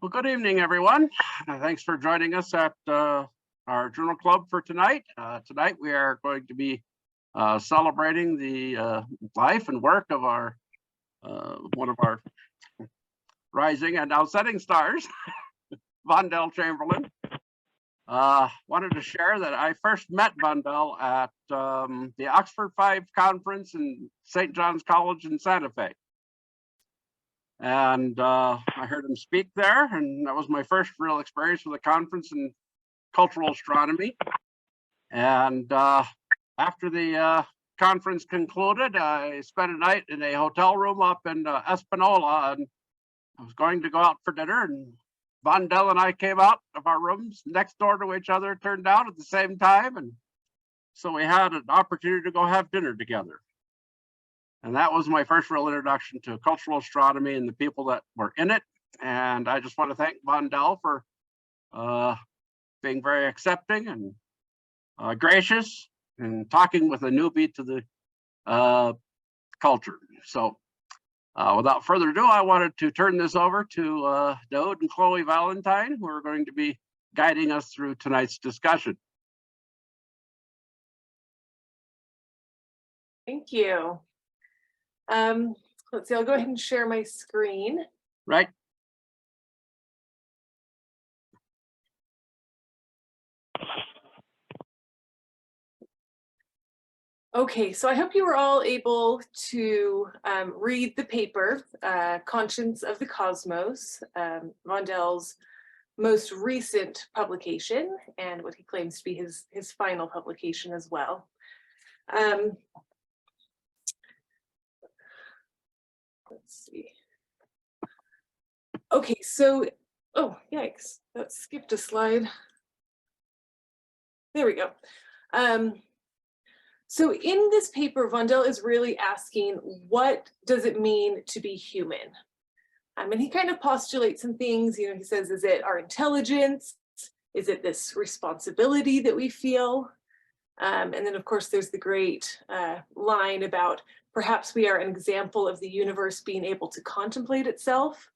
Well, good evening, everyone. Thanks for joining us at our journal club for tonight. Tonight we are going to be celebrating the life and work of our one of our rising and now setting stars, Vondel Chamberlain. Wanted to share that I first met Vondel at the Oxford 5 conference in St. John's College in Santa Fe. And I heard him speak there, and that was my first real experience with a conference in cultural astronomy. And after the conference concluded, I spent a night in a hotel room up in Espanola, and I was going to go out for dinner, and Vondel and I came out of our rooms next door to each other, turned out at the same time, and so we had an opportunity to go have dinner together. And that was my first real introduction to cultural astronomy and the people that were in it. And I just want to thank Vondel for being very accepting and gracious and talking with a newbie to the culture. So without further ado, I wanted to turn this over to Davd and Chloe Valentine, who are going to be guiding us through tonight's discussion. Thank you. Let's see, I'll go ahead and share my screen. Right. Okay, so I hope you were all able to read the paper, Conscience of the Cosmos, Vondel's most recent publication, and what he claims to be his final publication as well. Let's see. Okay, so, oh, yikes, that skipped a slide. There we go. So in this paper, Vondel is really asking, what does it mean to be human? And he kind of postulates some things, you know, he says, is it our intelligence? Is it this responsibility that we feel? And then of course, there's the great line about perhaps we are an example of the universe being able to contemplate itself,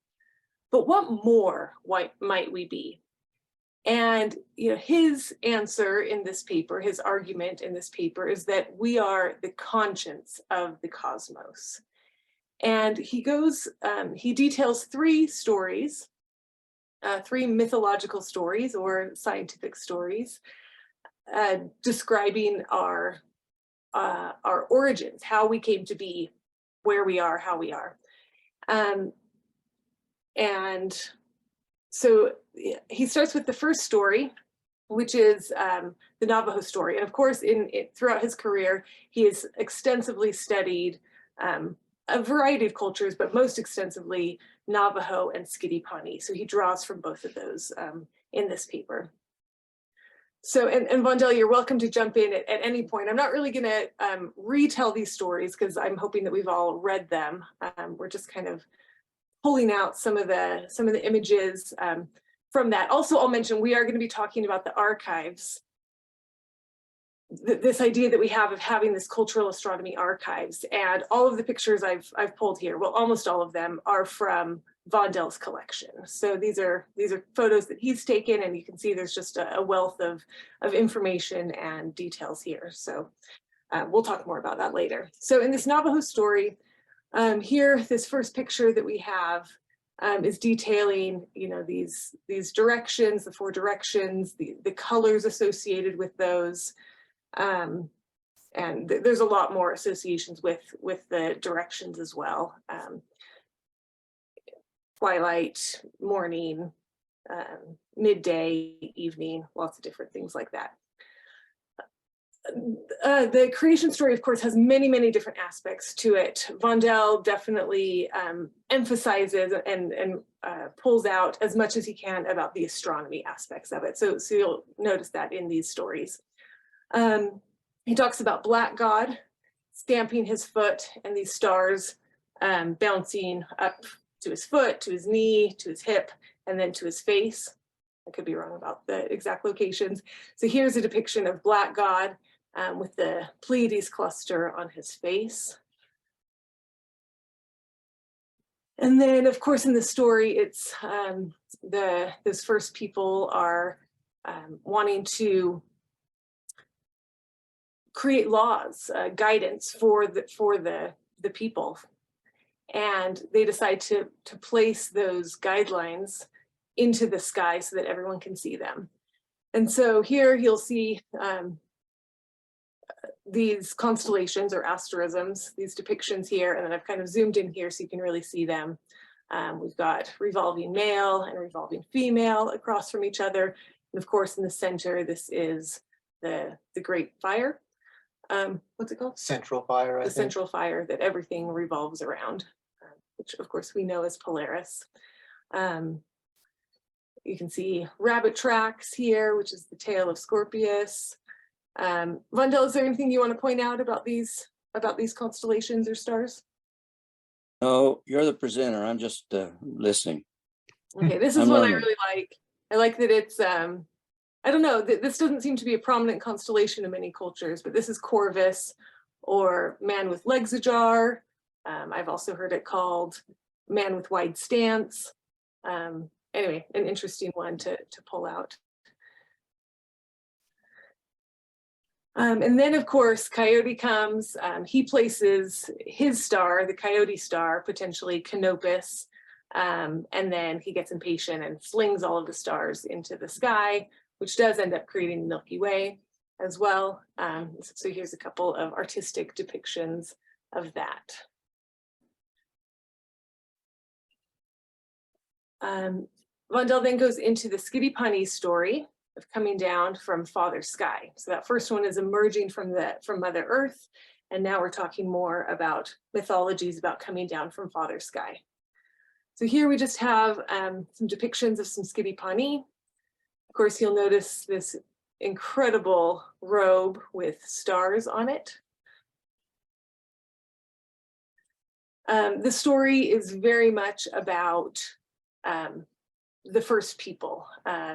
but what more might we be? And you know, his answer in this paper, his argument in this paper is that we are the conscience of the cosmos. And he goes, he details three stories, three mythological stories or scientific stories, describing our origins, how we came to be, where we are, how we are. And so he starts with the first story, which is the Navajo story. And of course, throughout his career, he has extensively studied a variety of cultures, but most extensively Navajo and Skidipunny. So he draws from both of those in this paper. So, and Vondel, you're welcome to jump in at any point. I'm not really going to retell these stories because I'm hoping that we've all read them. We're just kind of pulling out some of the images from that. Also, I'll mention we are going to be talking about the archives. This idea that we have of having this cultural astronomy archives, and all of the pictures I've pulled here, well, almost all of them are from Vondel's collection. So these are photos that he's taken, and you can see there's just a wealth of information and details here. So we'll talk more about that later. So in this Navajo story, here, this first picture that we have is detailing, you know, these directions, the four directions, the colors associated with those. And there's a lot more associations with the directions as well. Twilight, morning, midday, evening, lots of different things like that. The creation story, of course, has many, many different aspects to it. Vondel definitely emphasizes and pulls out as much as he can about the astronomy aspects of it. So you'll notice that in these stories. He talks about Black God stamping his foot and these stars bouncing up to his foot, to his knee, to his hip, and then to his face. I could be wrong about the exact locations. So here's a depiction of Black God with the Pleiades cluster on his face. And then, of course, in the story, it's those first people are wanting to create laws, guidance for the people. And they decide to place those guidelines into the sky so that everyone can see them. And so here you'll see these constellations or asterisms, these depictions here, and then I've kind of zoomed in here so you can really see them. We've got revolving male and revolving female across from each other. And of course, in the center, this is the Great Fire. What's it called? Central fire, I The think. central fire that everything revolves around, which of course we know as Polaris. You can see rabbit tracks here, which is the tail of Scorpius. Vandel, is there anything you want to point out about these constellations or stars? No, you're the presenter. I'm just listening. Okay, this is I'm one I learning. really like. I like that it's, I don't know, this doesn't seem to be a prominent constellation in many cultures, but this is Corvus, or man with legs ajar. I've also heard it called man with wide stance. Anyway, an interesting one to pull out. And then of course, Coyote comes, he places his star, the Coyote star, potentially Canopus, and then he gets impatient and flings all of the stars into the sky, which does end up creating the Milky Way as well. So here's a couple of artistic depictions of that. Vandel then goes into the Skidipani story of coming down from Father Sky. So that first one is emerging from Mother Earth, and now we're talking more about mythologies about coming down from Father Sky. So here we just have some depictions of some Skidipani. Of course, you'll notice this incredible robe with stars on it. The story is very much about the first people.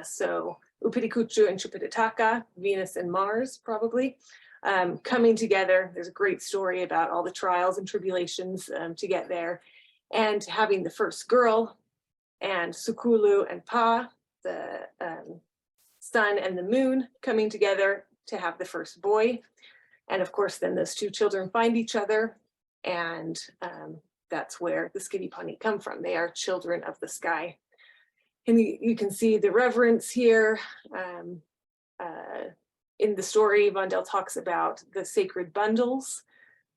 So Upidikuchu and Chupitaka, Venus and Mars, probably, coming together. There's a great story about all the trials and tribulations to get there, and having the first girl, and Sukulu and Pa, the sun and the moon, coming together to have the first boy. And of course, then those two children find each other, and that's where the Skidipani come from. They are children of the sky. And you can see the reverence here. In the story, Vandel talks about the sacred bundles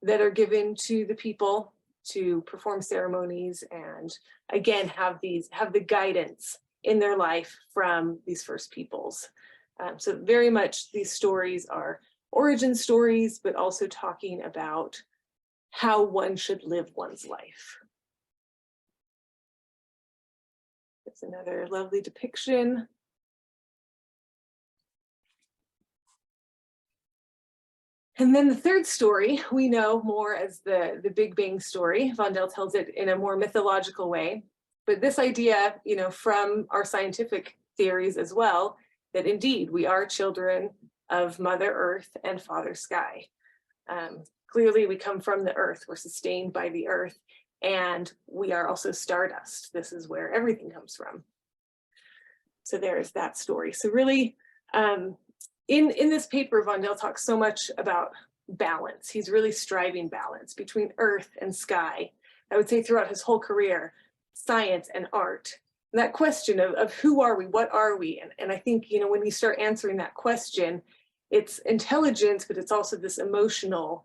that are given to the people to perform ceremonies, and again, have the guidance in their life from these first peoples. So very much these stories are origin stories, but also talking about how one should live one's life. It's another lovely depiction. And then the third story we know more as the Big Bang story. Vandel tells it in a more mythological way, but this idea, from our scientific theories as well, that indeed we are children of Mother Earth and Father Sky. Clearly we come from the earth, we're sustained by the earth, and we are also stardust. This is where everything comes from. So there is that story. So really, in this paper, Vandel talks so much about balance. He's really striving balance between earth and sky. I would say throughout his whole career, science and art. And that question of who are we, what are we? And I think, when you start answering that question, it's intelligence, but it's also this emotional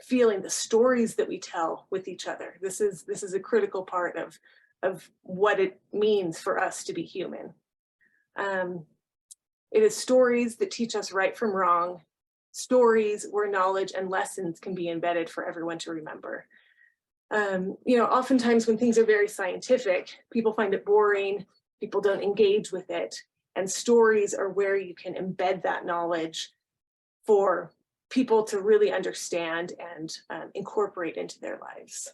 feeling, the stories that we tell with each other. This is a critical part of what it means for us to be human. It is stories that teach us right from wrong, stories where knowledge and lessons can be embedded for everyone to remember. Oftentimes when things are very scientific, people find it boring, people don't engage with it, and stories are where you can embed that knowledge for people to really understand and incorporate into their lives.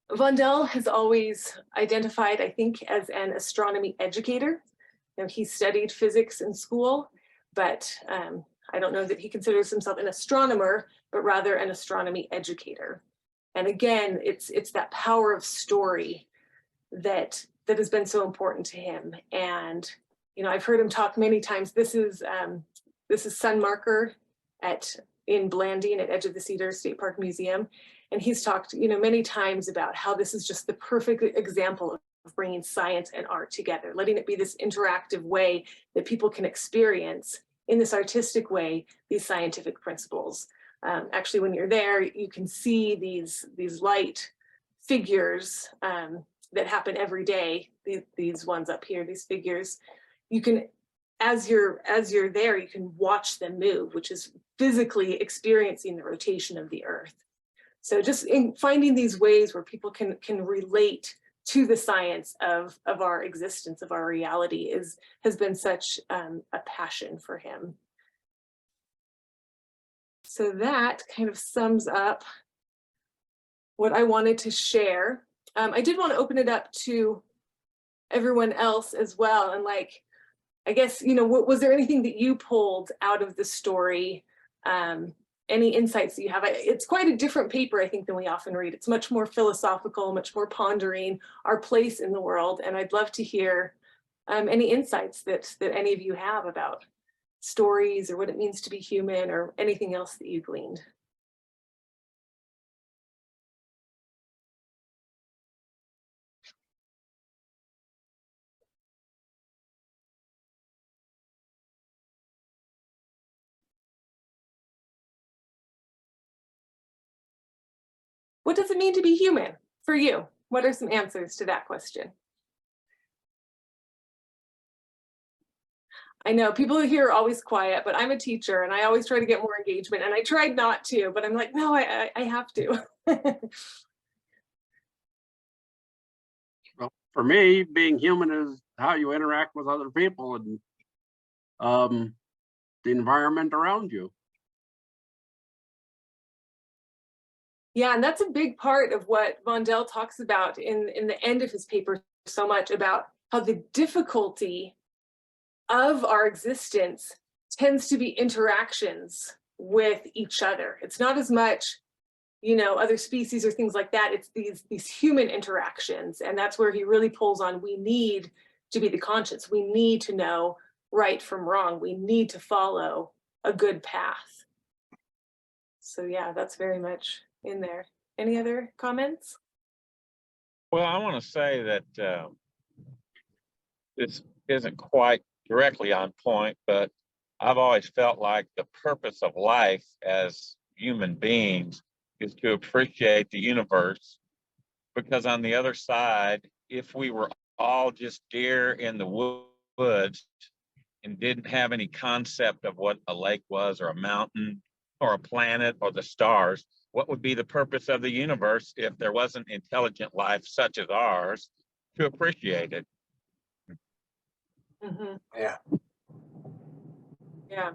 Vandel has always identified, I think, as an astronomy educator. He studied physics in school, but I don't know that he considers himself an astronomer, but rather an astronomy educator. And again, it's that power of story that has been so important to him. And you know, I've heard him talk many times. This is Sun Marker in Blanding at Edge of the Cedar State Park Museum. And he's talked, you know, many times about how this is just the perfect example of bringing science and art together, letting it be this interactive way that people can experience in this artistic way, these scientific principles. Actually, when you're there, you can see these light figures that happen every day. These ones up here, these figures, you can, as you're there, you can watch them move, which is physically experiencing the rotation of the Earth. So just in finding these ways where people can relate to the science of our existence, of our reality, has been such a passion for him. So that kind of sums up what I wanted to share. I did want to open it up to everyone else as well. And like, I guess, you know, was there anything that you pulled out of the story? Any insights that you have? It's quite a different paper, I think, than we often read. It's much more philosophical, much more pondering our place in the world. And I'd love to hear any insights that any of you have about stories or what it means to be human or anything else that you gleaned. What does it mean to be human for you? What are some answers to that question? I know people here are always quiet, but I'm a teacher and I always try to get more engagement, and I tried not to, but I'm like, no, I have to. Well, for me, being human is how you interact with other people and the environment around you. Yeah, and that's a big part of what Vondel talks about in the end of his paper so much, about how the difficulty of our existence tends to be interactions with each other. It's not as much, you know, other species or things like that. It's these human interactions. And that's where he really pulls on, we need to be the conscience. We need to know right from wrong. We need to follow a good path. So yeah, that's very much in there. Any other comments? Well, I want to say that this isn't quite directly on point, but I've always felt like the purpose of life as human beings is to appreciate the universe, because on the other side, if we were all just deer in the woods and didn't have any concept of what a lake was or a mountain or a planet or the stars, what would be the purpose of the universe if there wasn't intelligent life such as ours to appreciate it? Mm-hmm. Yeah. Yeah.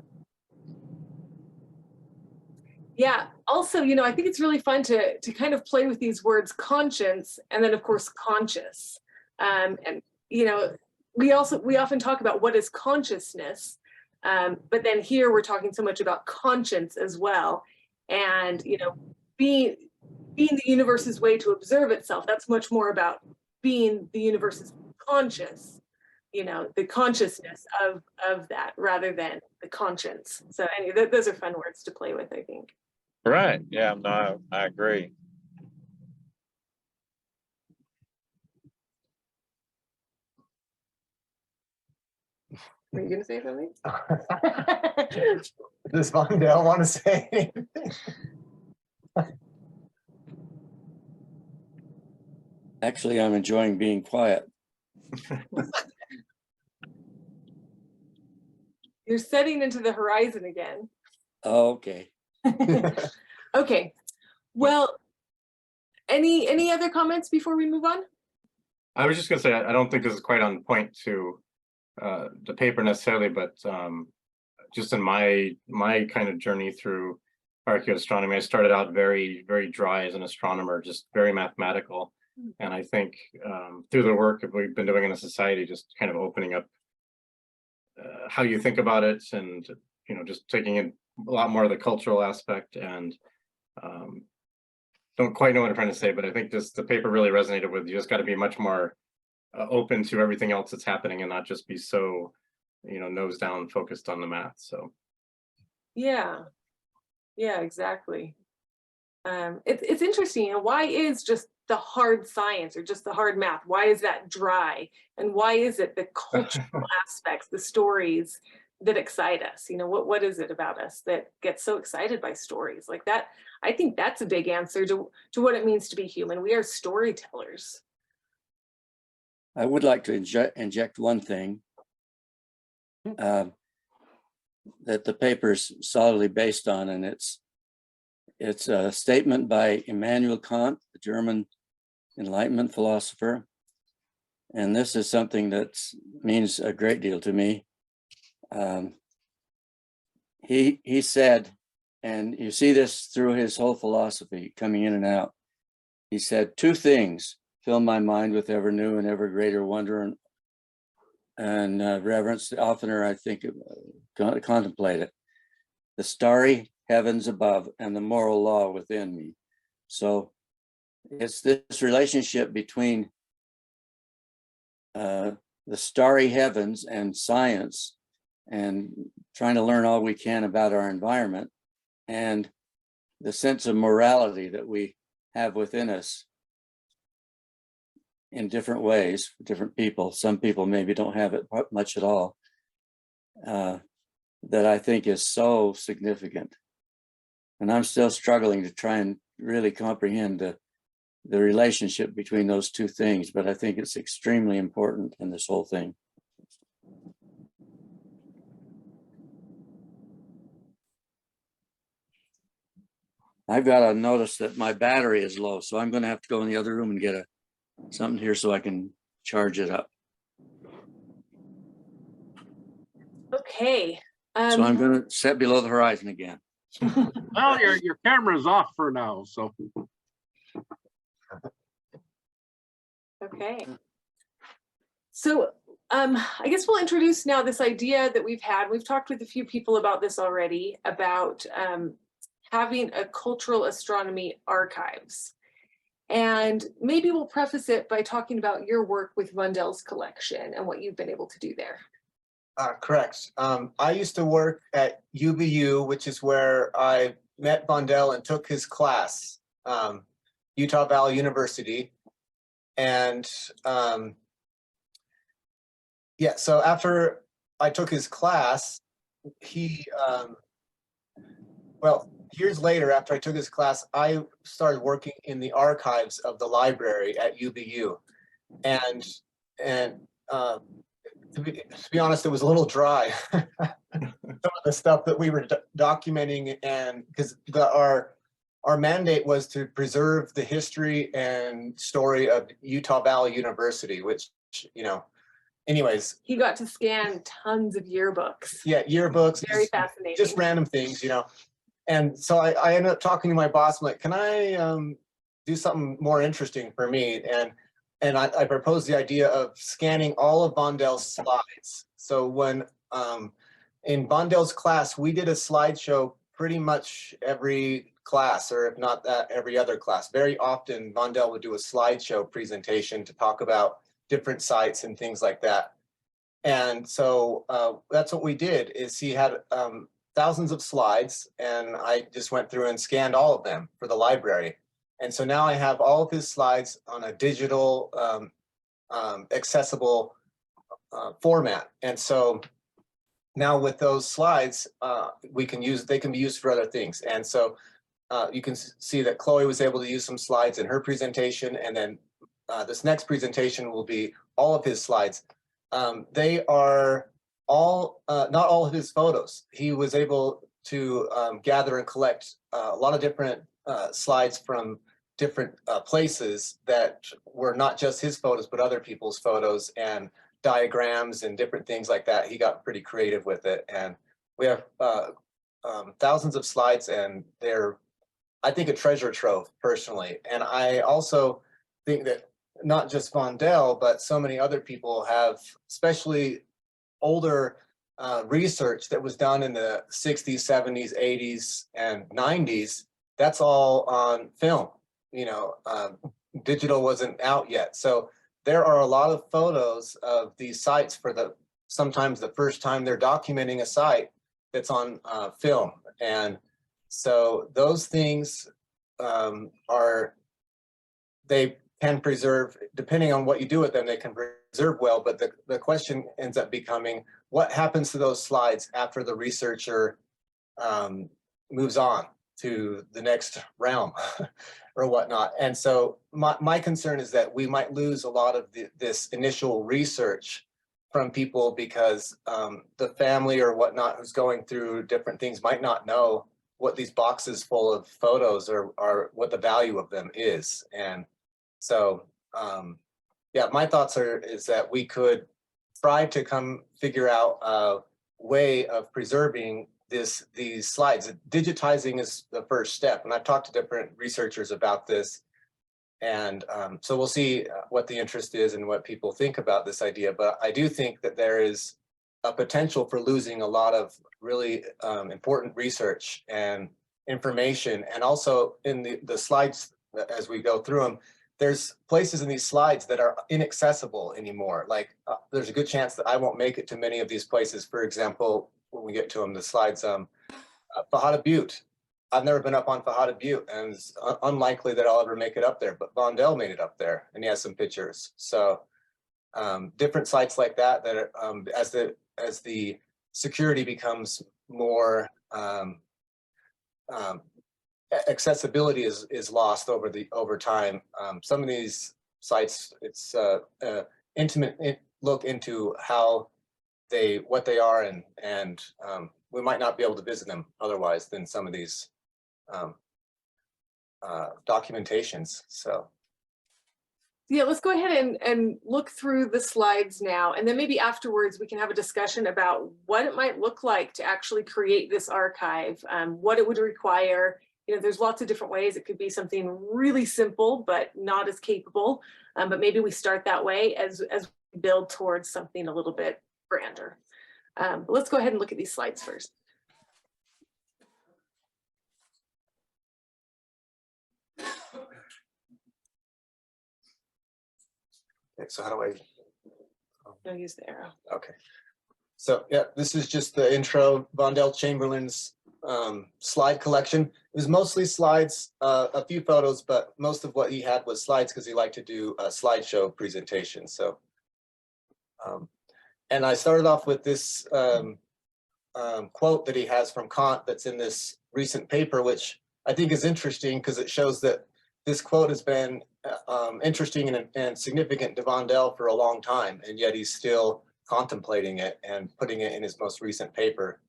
Yeah. Also, you know, I think it's really fun to kind of play with these words, conscience, and then of course conscious. And you know, we often talk about what is consciousness, but then here we're talking so much about conscience as well. And you know, being the universe's way to observe itself. That's much more about being the universe's conscious. You know, the consciousness of that rather than the conscience. So anyway, those are fun words to play with, I think. Right. Yeah, no, I agree. Were you gonna say something? Does Vondel want to say anything? Actually, I'm enjoying being quiet. You're setting into the horizon again. Oh, okay. Okay. Well, any other comments before we move on? I was just going to say, I don't think this is quite on point to the paper necessarily, but just in my kind of journey through archaeoastronomy, I started out very, very dry as an astronomer, just very mathematical. And I think through the work that we've been doing in the society, just kind of opening up how you think about it, and you know, just taking in a lot more of the cultural aspect, and don't quite know what I'm trying to say, but I think just the paper really resonated with, you just got to be much more open to everything else that's happening and not just be so, nose down focused on the math. So Yeah, yeah, exactly. It's interesting, why is just the hard science or just the hard math, why is that dry? And why is it the cultural aspects, the stories that excite us? What is it about us that gets so excited by stories like that? I think that's a big answer to what it means to be human. We are storytellers. I would like to inject one thing that the paper is solidly based on, and it's a statement by Immanuel Kant, the German Enlightenment philosopher. And this is something that means a great deal to me. He said, and you see this through his whole philosophy coming in and out. He said, 2 things fill my mind with ever new and ever greater wonder and reverence. The oftener I think contemplate it: the starry heavens above and the moral law within me. So it's this relationship between the starry heavens and science and trying to learn all we can about our environment, and the sense of morality that we have within us in different ways for different people. Some people maybe don't have it much at all, that I think is so significant. And I'm still struggling to try and really comprehend the relationship between those 2 things, but I think it's extremely important in this whole thing. I've got to notice that my battery is low, so I'm going to have to go in the other room and get something here so I can charge it up. Okay. So I'm going to set below the horizon again. Well, your camera's off for now, so. Okay. So I guess we'll introduce now this idea that we've had. We've talked with a few people about this already, about having a cultural astronomy archives. And maybe we'll preface it by talking about your work with Vondell's collection and what you've been able to do there. Correct. I used to work at UVU, which is where I met Vondell and took his class, Utah Valley University. And yeah, so after I took his class, well, years later, after I took his class, I started working in the archives of the library at UVU. And to be honest, it was a little dry. Some of the stuff that we were documenting, and because our mandate was to preserve the history and story of Utah Valley University, which, anyways. He got to scan tons of yearbooks. Yeah, yearbooks. Very fascinating. Just random things, And so I ended up talking to my boss. I'm like, can I do something more interesting for me? And I proposed the idea of scanning all of Vondell's slides. So when in Vondell's class, we did a slideshow pretty much every class, or if not that, every other class. Very often, Vondell would do a slideshow presentation to talk about different sites and things like that. And so that's what we did. Is he had thousands of slides, and I just went through and scanned all of them for the library. And so now I have all of his slides on a digital accessible format. And so now with those slides, they can be used for other things. And so you can see that Chloe was able to use some slides in her presentation, and then this next presentation will be all of his slides. They are all, not all of his photos. He was able to gather and collect a lot of different slides from different places that were not just his photos, but other people's photos and diagrams and different things like that. He got pretty creative with it. And we have thousands of slides, and they're, I think, a treasure trove personally. And I also think that not just Vondell, but so many other people have, especially older research that was done in the 60s, 70s, 80s, and 90s. That's all on film. digital wasn't out yet. So there are a lot of photos of these sites for sometimes the first time they're documenting a site that's on film. And so those things they can preserve, depending on what you do with them, they can preserve well, but the question ends up becoming, what happens to those slides after the researcher moves on to the next realm or whatnot? And so my concern is that we might lose a lot of this initial research from people because the family or whatnot who's going through different things might not know what these boxes full of photos are what the value of them is. And so, yeah, my thoughts is that we could try to figure out a way of preserving these slides. Digitizing is the first step, and I've talked to different researchers about this. And so we'll see what the interest is and what people think about this idea. But I do think that there is a potential for losing a lot of really important research and information. And also in the slides, as we go through them, there's places in these slides that are inaccessible anymore. Like there's a good chance that I won't make it to many of these places. For example, when we get to them, the slides, Fajada Butte. I've never been up on Fajada Butte, and it's unlikely that I'll ever make it up there, but Vondel made it up there and he has some pictures. So different sites like that are, as the security becomes more, accessibility is lost over time. Some of these sites, it's intimate look into what they are, and we might not be able to visit them otherwise than some of these documentations. So yeah, let's go ahead and look through the slides now, and then maybe afterwards we can have a discussion about what it might look like to actually create this archive, what it would require. There's lots of different ways. It could be something really simple, but not as capable. But maybe we start that way as we build towards something a little bit grander. But let's go ahead and look at these slides first. okay, so how do I? I'll use the arrow. Okay. So yeah, this is just the intro, Vondel Chamberlain's slide collection. It was mostly slides, a few photos, but most of what he had was slides because he liked to do a slideshow presentation. So, and I started off with this quote that he has from Kant that's in this recent paper, which I think is interesting because it shows that this quote has been interesting and significant to Vondel for a long time, and yet he's still contemplating it and putting it in his most recent paper.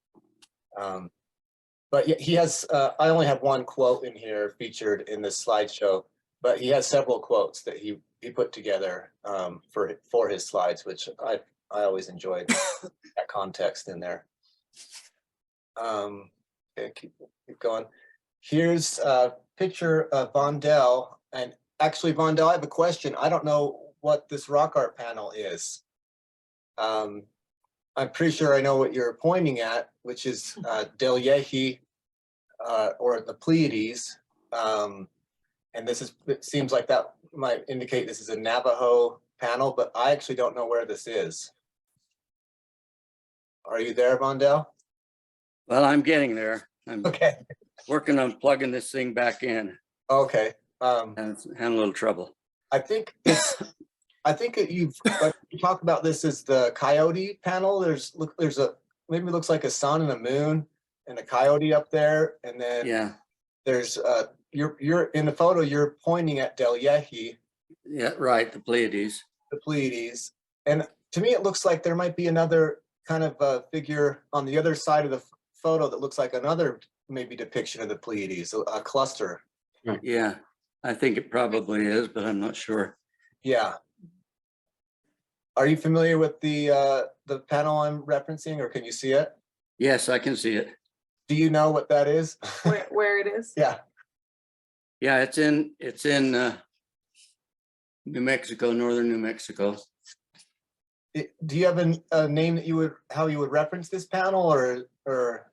But he has, I only have one quote in here featured in this slideshow, but he has several quotes that he put together for his slides, which I always enjoyed that context in there. Okay, keep going. Here's a picture of Vondel, and actually Vondel, I have a question. I don't know what this rock art panel is. I'm pretty sure I know what you're pointing at, which is Del Yehi, or the Pleiades. And it seems like that might indicate this is a Navajo panel, but I actually don't know where this is. Are you there, Vondel? Well, I'm getting there. I'm Okay. working on plugging this thing back in, Okay. and it's having a little trouble. I think you talk about this as the coyote panel. There's maybe it looks like a sun and a moon and a coyote up there, and then Yeah, there's you're in the photo. You're pointing at Del Yehi, yeah, right. The Pleiades. the Pleiades, and to me it looks like there might be another kind of a figure on the other side of the photo that looks like another maybe depiction of the Pleiades, a cluster. Yeah, I think it probably is, but I'm not sure. Yeah. Are you familiar with the panel I'm referencing, or can you see it? Yes, I can see it. Do you know what that is? Where it is? Yeah. Yeah, it's in New Mexico, northern New Mexico. Do you have a name that how you would reference this panel, or?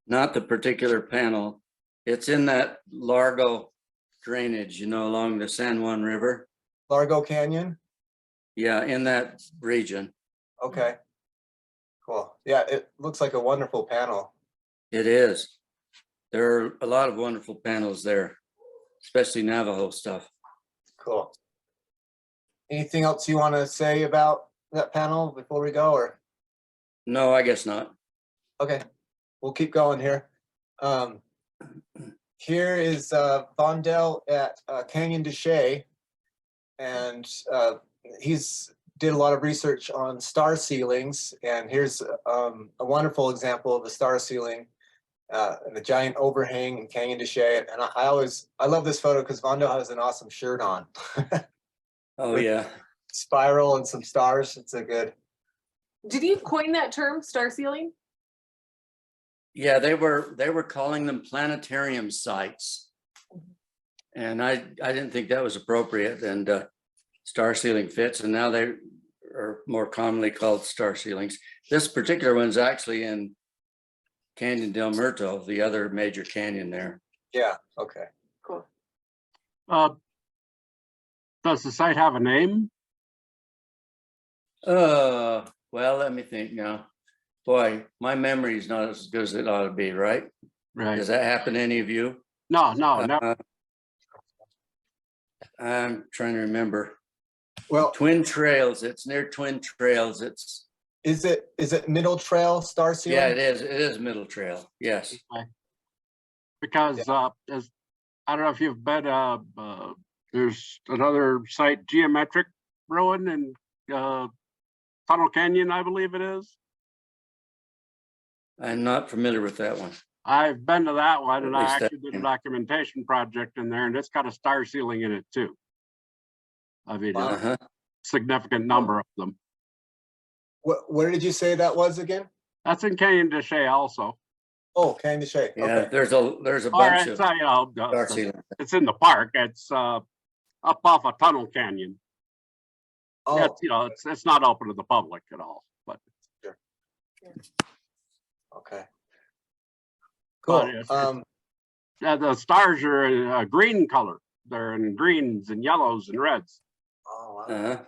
Not the particular panel. It's in that Largo drainage, along the San Juan River. Largo Canyon? Yeah, in that region. Okay. Cool. Yeah, it looks like a wonderful panel. It is. There are a lot of wonderful panels there, especially Navajo stuff. Cool. Anything else you want to say about that panel before we go, or? No, I guess not. Okay, we'll keep going here. Here is Vondel at Canyon de Chelly, and he's did a lot of research on star ceilings, and here's a wonderful example of a star ceiling and the giant overhang in Canyon de Chelly. And I love this photo because Vondel has an awesome shirt on. Oh, yeah. Spiral and some stars. It's a good. Did you coin that term, star ceiling? Yeah, they were calling them planetarium sites. And I didn't think that was appropriate, and star ceiling fits, and now they are more commonly called star ceilings. This particular one's actually in Canyon del Muerto, the other major canyon there. Yeah, okay. Cool. Does the site have a name? Well, let me think now. Boy, my memory is not as good as it ought to be, right? Right. Does that happen to any of you? No, no. I'm trying to remember. Well, Twin Trails, it's near Twin Trails. It's, is it Middle Trail star ceiling? yeah, it is Middle Trail, yes. Because as I don't know if you've been, there's another site, Geometric Ruin in Tunnel Canyon, I believe it is. I'm not familiar with that one. I've been to that one, and At I least that- actually did a documentation project in there, and it's got a star ceiling in it too. I mean, Wow. a significant number of them. Where did you say that was again? That's in Canyon de Chelly also. Oh, Canyon de Chelly. Yeah, Okay. there's a Or bunch it's, of uh, star ceilings. it's in the park. It's up off a Tunnel Canyon. Yeah, Oh, it's not open to the public at all, but okay. But Cool. it's- the stars are a green color. They're in greens and yellows and reds. Oh, wow. Uh-huh.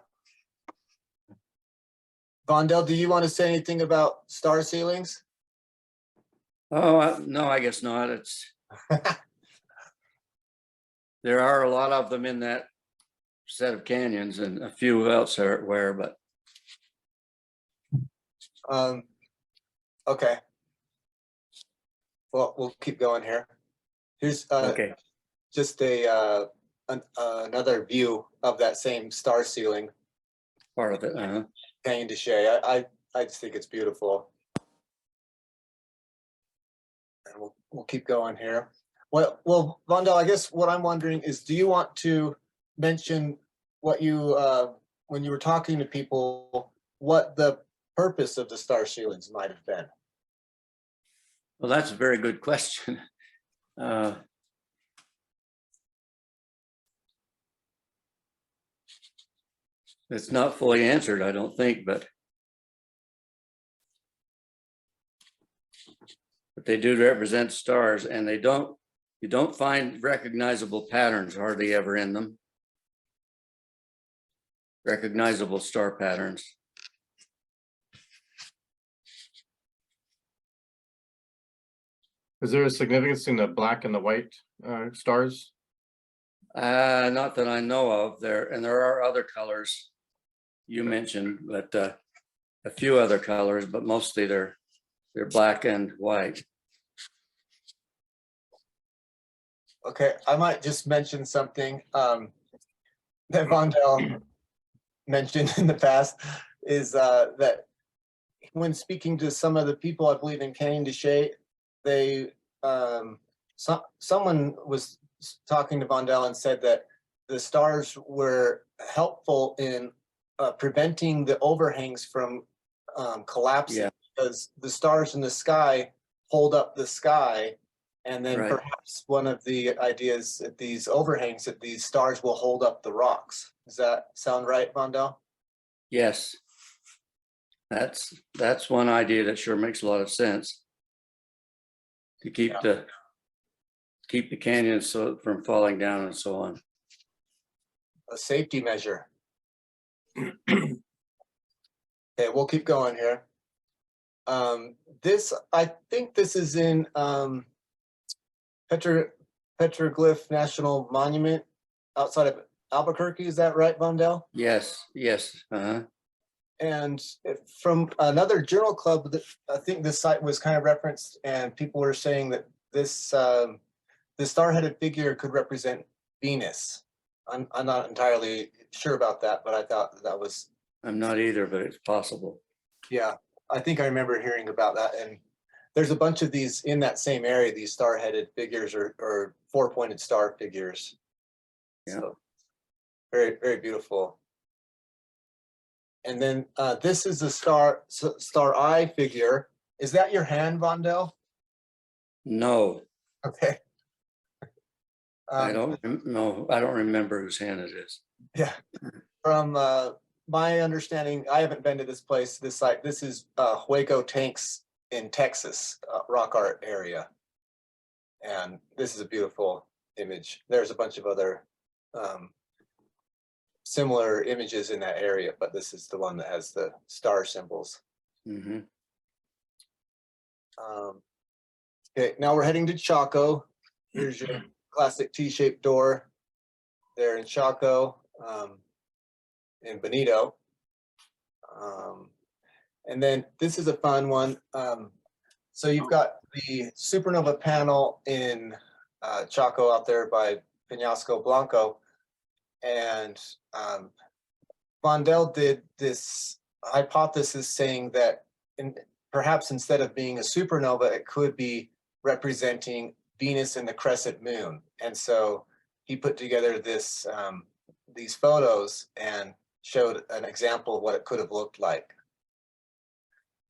Vondel, do you want to say anything about star ceilings? Oh, no, I guess not. There are a lot of them in that set of canyons, and a few elsewhere, but Okay. Well, we'll keep going here. Here's okay. just another view of that same star ceiling, Part of it. Uh-huh. Canyon de Chelly. I just think it's beautiful. And we'll keep going here. Well, Vondel, I guess what I'm wondering is, do you want to mention what you when you were talking to people, what the purpose of the star ceilings might have been? Well, that's a very good question. It's not fully answered, I don't think, but they do represent stars, and you don't find recognizable patterns hardly ever in them. Recognizable star patterns. Is there a significance in the black and the white stars? Not that I know of. There are other colors you mentioned, but a few other colors, but mostly they're black and white. Okay, I might just mention something that Vondel mentioned in the past, is that when speaking to some of the people, I believe in Canyon de Chelly, they someone was talking to Vondel and said that the stars were helpful in preventing the overhangs from collapsing. Yeah. Because the stars in the sky hold up the sky, and then Right. perhaps one of the ideas that these overhangs, that these stars will hold up the rocks. Does that sound right, Vondel? Yes. That's one idea that sure makes a lot of sense. To keep keep the canyon so from falling down and so on. A safety measure. Okay, we'll keep going here. I think this is in Petroglyph National Monument outside of Albuquerque. Is that right, Vondell? Yes, yes. And from another journal club, I think this site was kind of referenced, and people were saying that this star-headed figure could represent Venus. I'm not entirely sure about that, but I thought that was. I'm not either, but it's possible. Yeah, I think I remember hearing about that, and there's a bunch of these in that same area. These star-headed figures or four-pointed star figures. Yeah. So, very, very beautiful. And then this is the star eye figure. Is that your hand, Vondell? No, Okay. I don't know. I don't remember whose hand it is. Yeah. From my understanding, I haven't been to this place, this site. This is Hueco Tanks in Texas, rock art area. And this is a beautiful image. There's a bunch of other similar images in that area, but this is the one that has the star symbols. Mm-hmm. Okay, now we're heading to Chaco. Here's your classic T-shaped door there in Chaco, in Bonito. And then this is a fun one. So you've got the supernova panel in Chaco out there by Peñasco Blanco. And Vondell did this hypothesis saying that perhaps instead of being a supernova, it could be representing Venus and the crescent moon. And so he put together this these photos and showed an example of what it could have looked like.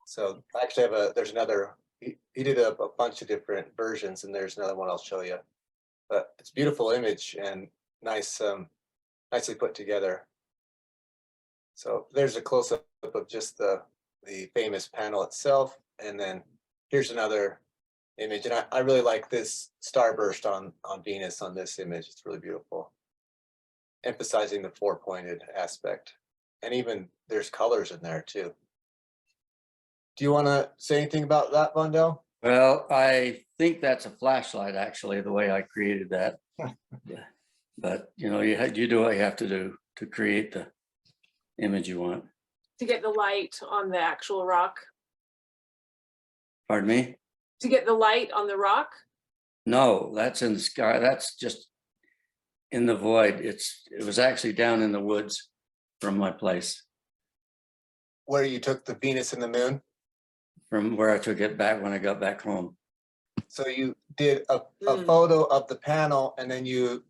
So I actually have there's another, he did a bunch of different versions, and there's another one I'll show you. But it's a beautiful image and nice, nicely put together. So there's a close-up of just the famous panel itself. And then here's another image. And I really like this starburst on Venus on this image. It's really beautiful. Emphasizing the four-pointed aspect. And even there's colors in there too. Do you want to say anything about that, Vondell? Well, I think that's a flashlight, actually, the way I created that. But you know, you do what you have to do to create the image you want. To get the light on the actual rock. Pardon me? To get the light on the rock. No, that's in the sky. That's just in the void. It was actually down in the woods from my place, Where you took the Venus and the moon? from where I took it back when I got back home. So you did a photo of the panel, and then you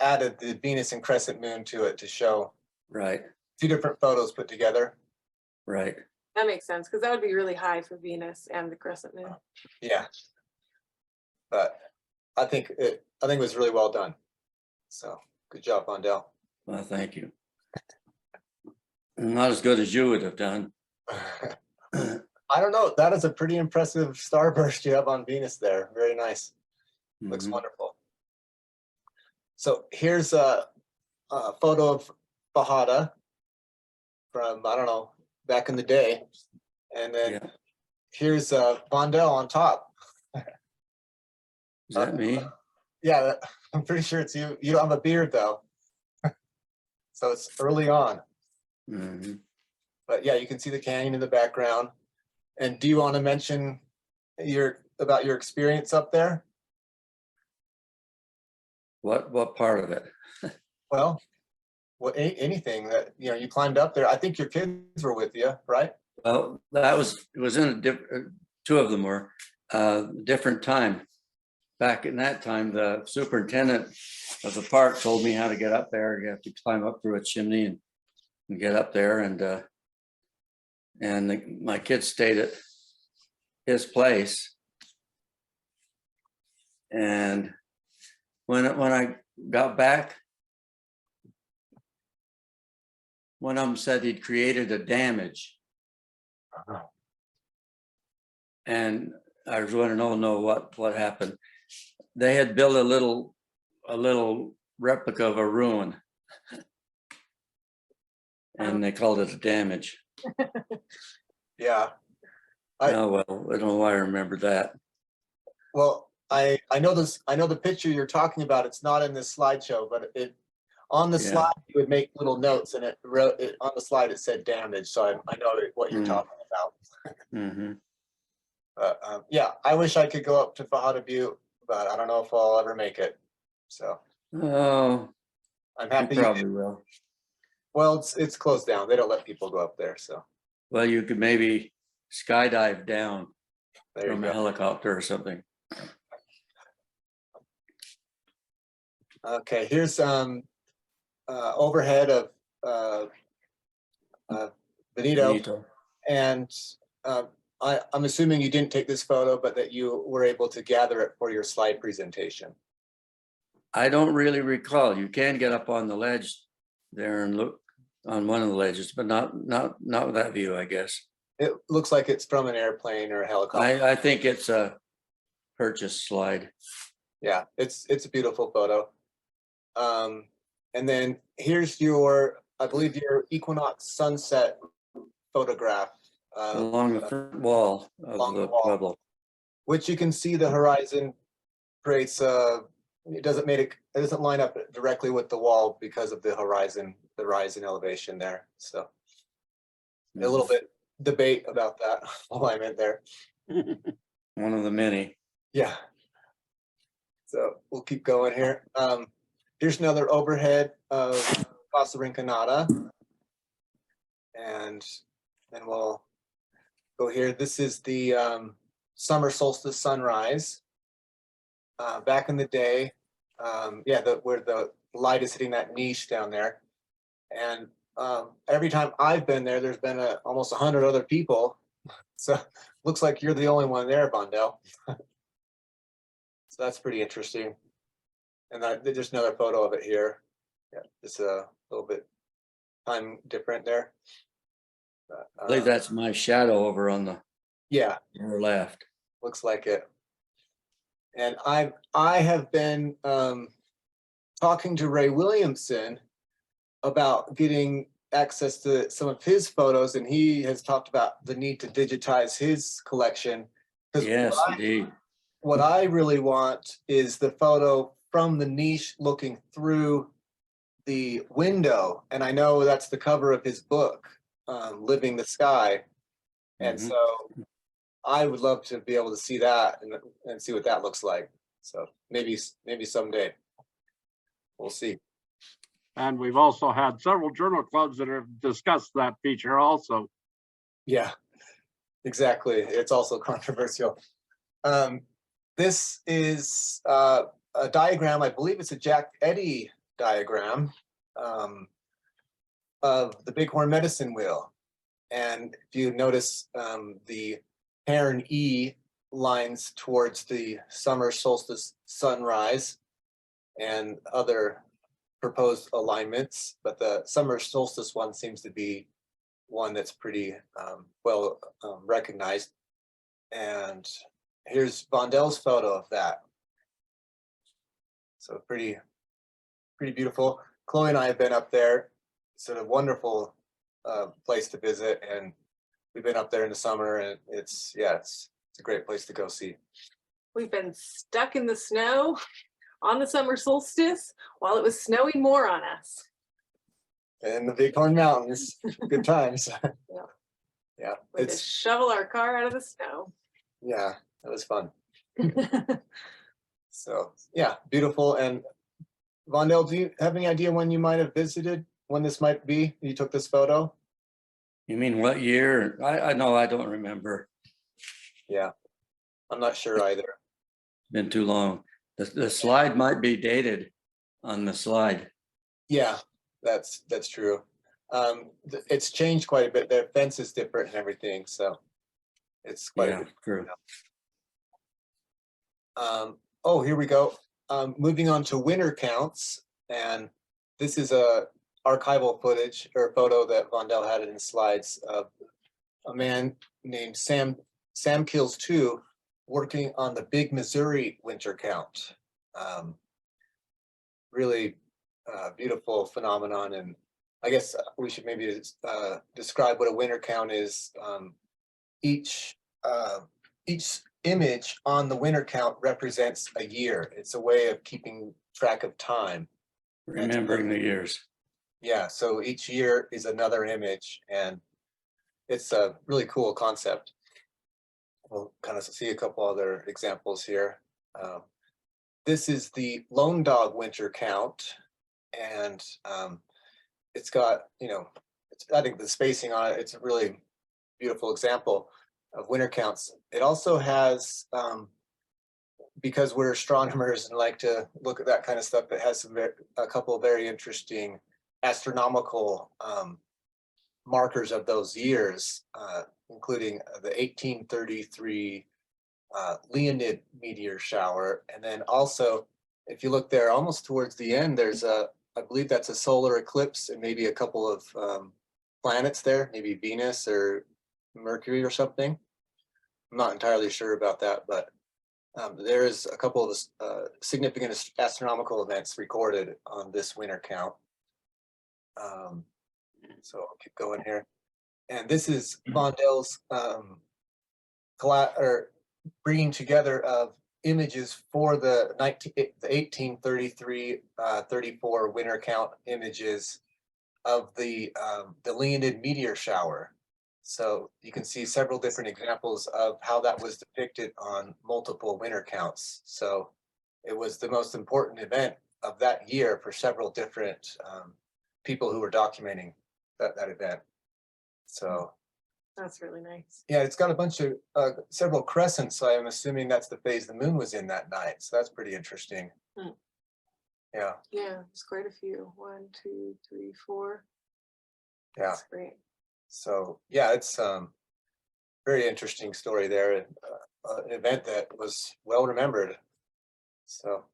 added the Venus and crescent moon to it to show Right, two different photos put together. right. That makes sense, because that would be really high for Venus and the crescent moon. Yeah. But I think it was really well done. So good job, Vondell. Well, thank you. Not as good as you would have done. I don't know. That is a pretty impressive starburst you have on Venus there. Very nice. Looks Mhm. wonderful. So here's a photo of Bajada from, I don't know, back in the day. And then Yeah. here's Vondell on top. Is that me? Yeah, I'm pretty sure it's you. You don't have a beard though. So it's early on. Mhm. But yeah, you can see the canyon in the background. And do you want to mention about your experience up there? What part of it? Well, anything that you climbed up there. I think your kids were with you, right? Well, it was in a different, two of them were different time. Back in that time, the superintendent of the park told me how to get up there. You have to climb up through a chimney and get up there. And my kids stayed at his place. And when I got back, one of them said he'd created a damage. And I was wanting to know what happened. they had built a little replica of a ruin. And they called it a damage. Yeah. I- Oh, well, I don't know why I remember that. Well, I know this, I know the picture you're talking about. It's not in this slideshow, but on the Yeah. slide, you would make little notes and on the slide, it said damage. So I know what you're talking about. Mhm. Yeah, I wish I could go up to Fajada Butte, but I don't know if I'll ever make it. So Oh, I'm you happy. You probably did. will. Well, it's closed down. They don't let people go up there. So Well, you could maybe skydive down there you from a go. helicopter or something. Okay, here's overhead of Benito. Benito. And I'm assuming you didn't take this photo, but that you were able to gather it for your slide presentation. I don't really recall. You can get up on the ledge there and look on one of the ledges, but not with that view, I guess. It looks like it's from an airplane or a helicopter. I think it's a purchase slide. Yeah, it's a beautiful photo. And then here's your, I believe your equinox sunset photograph. Along the front wall of along the the wall. Pueblo. Which you can see the horizon creates it doesn't line up directly with the wall because of the horizon, the rise in elevation there. So a little bit debate about that alignment there. One of the many. Yeah. So we'll keep going here. Here's another overhead of Casa Rinconada. And then we'll go here. This is the summer solstice sunrise. Back in the day, yeah, where the light is hitting that niche down there. And every time I've been there, there's been almost 100 other people. So looks like you're the only one there, Vondel. So that's pretty interesting. And there's another photo of it here. Yeah, it's a little bit time different there. I believe that's my shadow over on the Yeah, lower left. looks like it. And I have been talking to Ray Williamson about getting access to some of his photos, and he has talked about the need to digitize his collection. Yes, indeed. What I really want is the photo from the niche looking through the window. And I know that's the cover of his book, Living the Sky. And Mhm. so I would love to be able to see that and see what that looks like. So maybe someday. We'll see. And we've also had several journal clubs that have discussed that feature also. Yeah, exactly. It's also controversial. This is a diagram, I believe it's a Jack Eddy diagram of the Bighorn Medicine Wheel. And if you notice the Heron E lines towards the summer solstice sunrise and other proposed alignments, but the summer solstice one seems to be one that's pretty well recognized. And here's Vondel's photo of that. So pretty beautiful. Chloe and I have been up there. It's a wonderful place to visit, and we've been up there in the summer, and it's a great place to go see. We've been stuck in the snow on the summer solstice while it was snowing more on us. And the Bighorn Mountains, good times. Yeah. Yeah, We had to shovel our car out of the snow. yeah, that was fun. So yeah, beautiful. And Vondel, do you have any idea when you might have visited, when this might be? You took this photo? You mean what year? I know, I don't remember. Yeah, I'm not sure either. Been too long. The slide might be dated on the slide. Yeah, that's true. It's changed quite a bit. The fence is different and everything, so it's quite a bit. True. Oh, here we go. Moving on to winter counts, and this is a archival footage or photo that Vondel had in the slides of a man named Sam Kills 2 working on the Big Missouri winter count. really beautiful phenomenon. And I guess we should maybe describe what a winter count is. Each image on the winter count represents a year. It's a way of keeping track of time. Remembering the years. Yeah, so each year is another image, and it's a really cool concept. We'll kind of see a couple other examples here. This is the lone dog winter count, and it's got, I think the spacing on it, it's a really beautiful example of winter counts. It also has, because we're astronomers and like to look at that kind of stuff, it has a couple of very interesting astronomical markers of those years, including the 1833 Leonid meteor shower. And then also, if you look there almost towards the end, there's I believe that's a solar eclipse and maybe a couple of planets there, maybe Venus or Mercury or something. I'm not entirely sure about that, but there is a couple of significant astronomical events recorded on this winter count. So I'll keep going here. And this is Vondel's bringing together of images for the 1833-34 winter count images of the Leonid meteor shower. So you can see several different examples of how that was depicted on multiple winter counts. So it was the most important event of that year for several different people who were documenting that event. So That's really nice. yeah, it's got a bunch of several crescents, so I'm assuming that's the phase the moon was in that night. So that's pretty interesting. Hmm. Yeah, Yeah, there's quite a few. 1, 2, 3, 4. yeah. That's great. So yeah, it's very interesting story there, and an event that was well remembered. So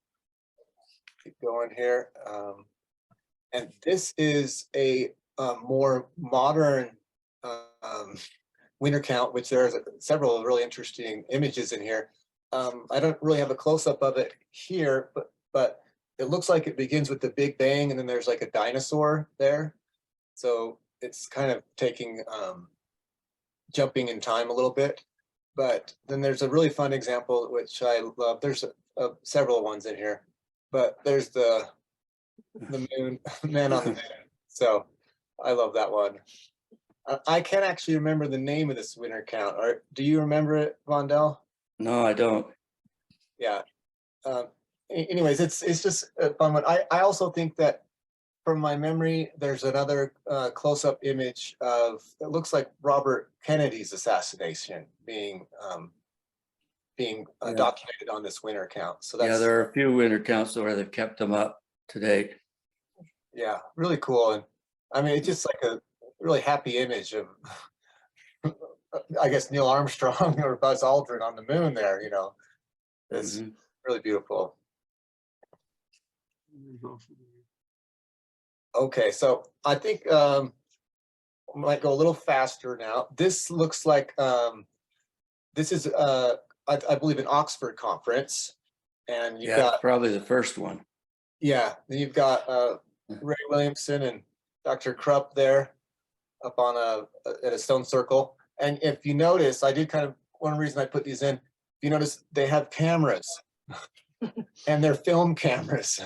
keep going here. And this is a more modern winter count, which there's several really interesting images in here. I don't really have a close-up of it here, but it looks like it begins with the Big Bang, and then there's like a dinosaur there. So it's kind of taking jumping in time a little bit. But then there's a really fun example which I love. There's several ones in here, but there's the moon, man on the moon. So I love that one. I can't actually remember the name of this winter count. Or do you remember it, Vondel? No, I don't. Yeah. Anyways, it's just a fun one. I also think that from my memory, there's another close-up image of, it looks like Robert Kennedy's assassination being documented on this winter count. So that's, Yeah, there are a few winter counts where they've kept them up to date. yeah, really cool. And I mean, it's just like a really happy image of, I guess, Neil Armstrong or Buzz Aldrin on the moon there, It's really beautiful. Okay, so I think I might go a little faster now. This looks like, this is, I believe, an Oxford conference. And you've got probably the first one. Yeah, then you've got Ray Williamson and Dr. Krupp there up on at a stone circle. And if you notice, I did kind of, one reason I put these in, if you notice, they have cameras and they're film cameras.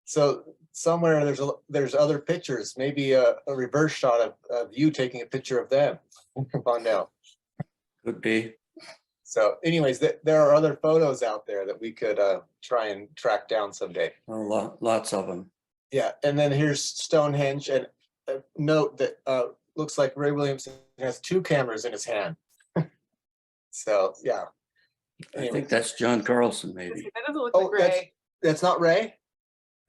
So somewhere there's other pictures, maybe a reverse shot of you taking a picture of them. Find out. Could be. So anyways, there are other photos out there that we could try and track down someday. Lots of them. Yeah, and then here's Stonehenge, and note that looks like Ray Williamson has 2 cameras in his hand. So yeah. I think that's John Carlson, maybe. That doesn't look like Ray. That's not Ray?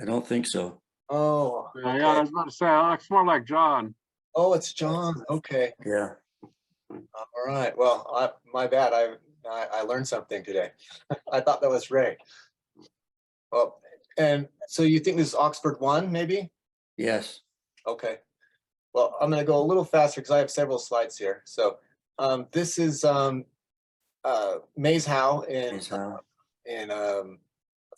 I don't think so. Oh, okay. Yeah, I was about to say, it looks more like John. Oh, it's John. Okay. Yeah. All right. Well, my bad. I learned something today. I thought that was Ray. Well, and so you think this is Oxford 1, maybe? Yes. Okay. Well, I'm going to go a little faster because I have several slides here. So this is Maze Howe in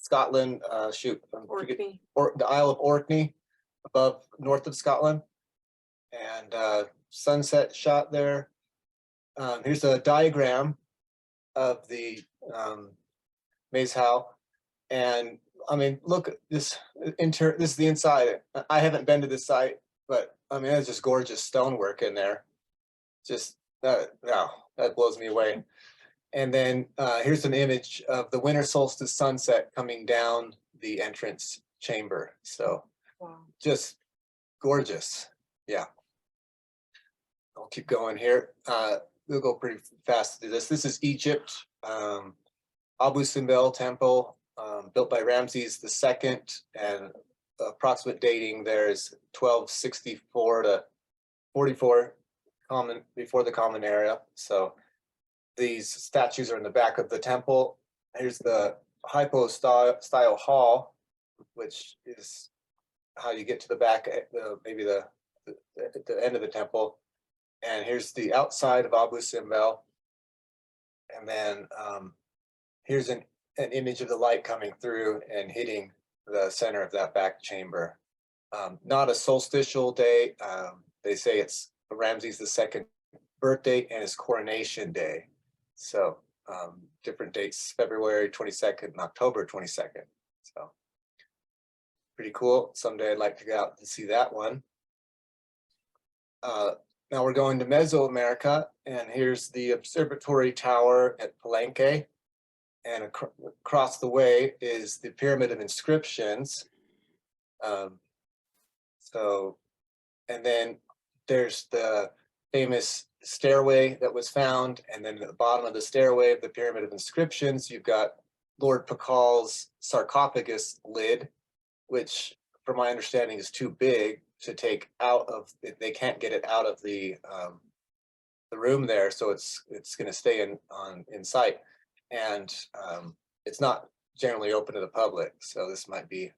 Scotland, shoot, Orkney. or the Isle of Orkney, north of Scotland. And sunset shot there. Here's a diagram of the Maze Howe. And I mean, look at this this is the inside. I haven't been to this site, but I mean, it's just gorgeous stonework in there. Just no, that blows me away. And then here's an image of the winter solstice sunset coming down the entrance chamber. So Wow. just gorgeous. Yeah. I'll keep going here. We'll go pretty fast through this. This is Egypt, Abu Simbel Temple, built by Ramses II, and approximate dating there is 1264 to 44 before the Common Era. So these statues are in the back of the temple. Here's the hypo style hall, which is how you get to the back, maybe the end of the temple. And here's the outside of Abu Simbel. And then here's an image of the light coming through and hitting the center of that back chamber. Not a solstitial day. They say it's Ramses II birthday and his coronation day. So different dates, February 22nd and October 22nd. So pretty cool. Someday I'd like to go out and see that one. Now we're going to Mesoamerica, and here's the observatory tower at Palenque. And across the way is the Pyramid of Inscriptions. And then there's the famous stairway that was found. And then at the bottom of the stairway of the Pyramid of Inscriptions, you've got Lord Pakal's sarcophagus lid, which from my understanding is too big to take out of, they can't get it out of the room there. So it's going to stay in sight. And it's not generally open to the public. So this might be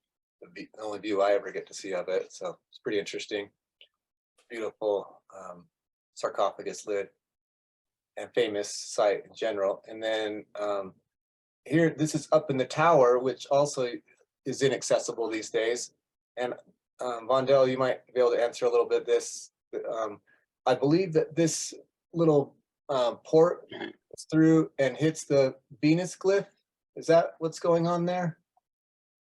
the only view I ever get to see of it. So it's pretty interesting. Beautiful sarcophagus lid and famous site in general. And then here, this is up in the tower, which also is inaccessible these days. And Vondel, you might be able to answer a little bit this. I believe that this little port through and hits the Venus glyph. Is that what's going on there?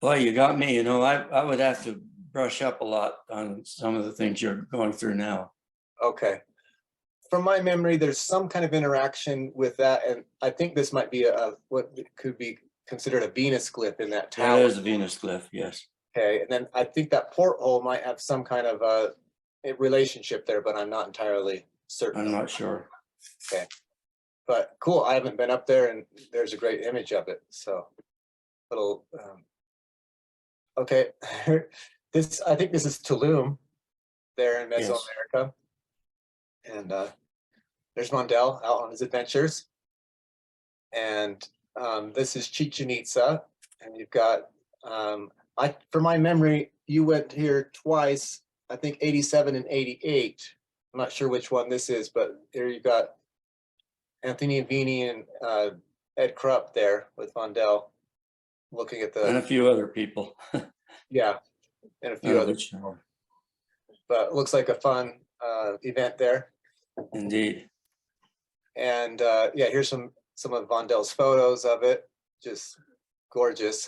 Boy, you got me. You know, I would have to brush up a lot on some of the things you're going through now. Okay. From my memory, there's some kind of interaction with that, and I think this might be what could be considered a Venus glyph in that tower. That is a Venus glyph, yes. Okay, and then I think that porthole might have some kind of a relationship there, but I'm not entirely certain. I'm not sure. Okay, but cool. I haven't been up there, and there's a great image of it. So, little. Okay, I think this is Tulum, there in Mesoamerica, and there's Mondel out on his adventures, and this is Chichen Itza, and you've got. From my memory, you went here twice, I think 87 and 88. I'm not sure which one this is, but here you've got Anthony Vini and Ed Krupp there with Vondel looking at And a few other people. yeah, and a few others. But it looks like a fun event there. Indeed. And yeah, here's some of Vondel's photos of it. Just gorgeous.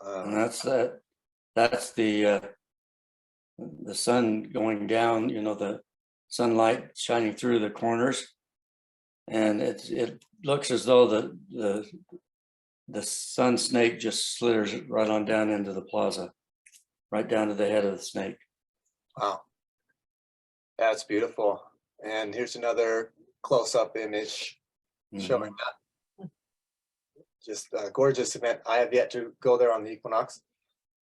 And that's the sun going down, you know, the sunlight shining through the corners. And it looks as though the sun snake just slithers right on down into the plaza, right down to the head of the snake. Wow. That's beautiful. And here's another close-up image showing that. Just a gorgeous event. I have yet to go there on the equinox.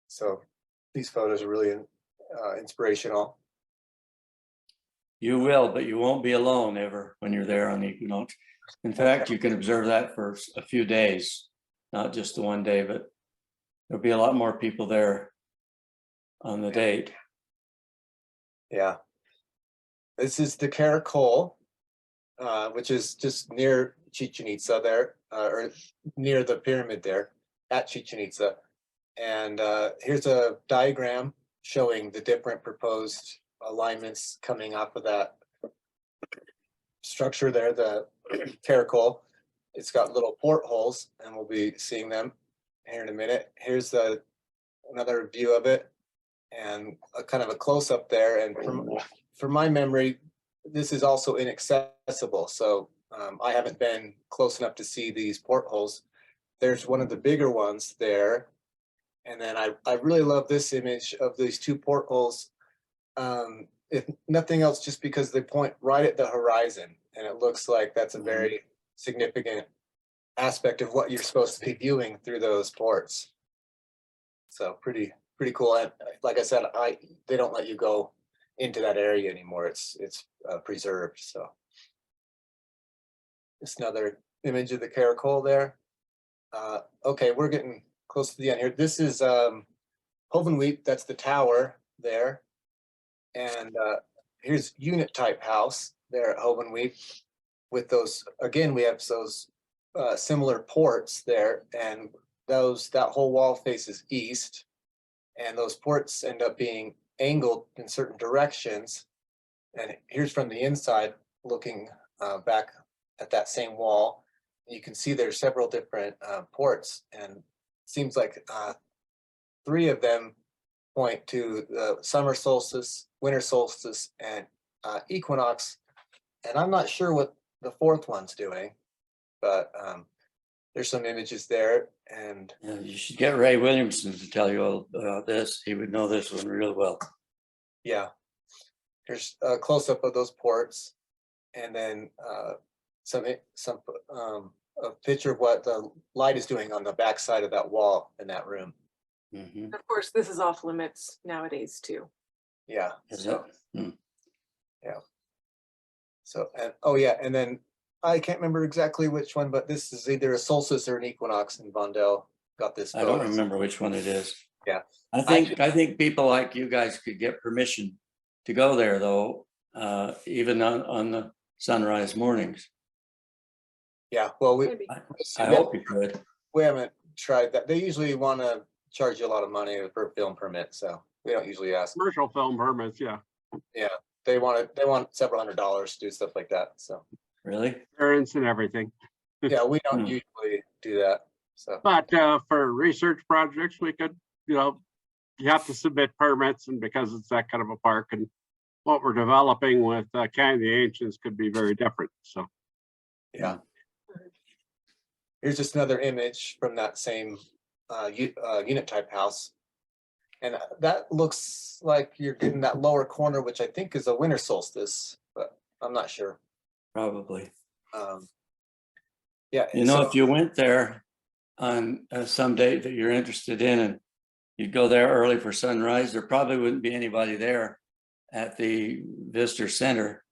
So these photos are really inspirational. You will, but you won't be alone ever when you're there on the equinox. In fact, you can observe that for a few days, not just the one day, but there'll be a lot more people there on the date. Yeah. This is the Caracol, which is just near Chichen Itza there, or near the pyramid there at Chichen Itza. And here's a diagram showing the different proposed alignments coming off of that structure there, the caracol. It's got little portholes, and we'll be seeing them here in a minute. Here's another view of it, and a kind of a close-up there. And from my memory, this is also inaccessible, so I haven't been close enough to see these portholes. There's one of the bigger ones there. And then I really love this image of these two portholes. If nothing else, just because they point right at the horizon, and it looks like that's a very significant aspect of what you're supposed to be viewing through those ports. So pretty cool. And like I said, they don't let you go into that area anymore. It's preserved. So just another image of the caracol there. Okay, we're getting close to the end here. This is Hovenweep, that's the tower there. And here's unit type house there at Hovenweep with those, again, we have those similar ports there, and that whole wall faces east, and those ports end up being angled in certain directions. And here's from the inside looking back at that same wall. You can see there's several different ports, and seems like 3 of them point to the summer solstice, winter solstice, and equinox. And I'm not sure what the 4th one's doing, but there's some images there. And Yeah, you should get Ray Williamson to tell you all about this. He would know this one real well. yeah, here's a close-up of those ports, and then a picture of what the light is doing on the back side of that wall in that room. Mhm. Of course, this is off limits nowadays too. Yeah. Is So, it? yeah. So, and oh yeah, and then I can't remember exactly which one, but this is either a solstice or an equinox, and Vondel got this. I don't photo. remember which one it is. Yeah. I think people like you guys could get permission to go there though, even on the sunrise mornings. Yeah, well, Maybe. I hope you could. we haven't tried that. They usually want to charge you a lot of money for a film permit, so we don't usually ask. Commercial film permits, yeah. Yeah, they want several $100s to do stuff like that. So Really? Parents and everything. yeah, we don't Hmm. usually do that. So But for research projects, we could, you have to submit permits, and because it's that kind of a park, and what we're developing with Canyon of the Ancients could be very different, so. yeah. Here's just another image from that same unit type house. And that looks like you're getting that lower corner, which I think is a winter solstice, but I'm not sure. Probably. Yeah. You know, so- if you went there on some date that you're interested in and you'd go there early for sunrise, there probably wouldn't be anybody there at the visitor center.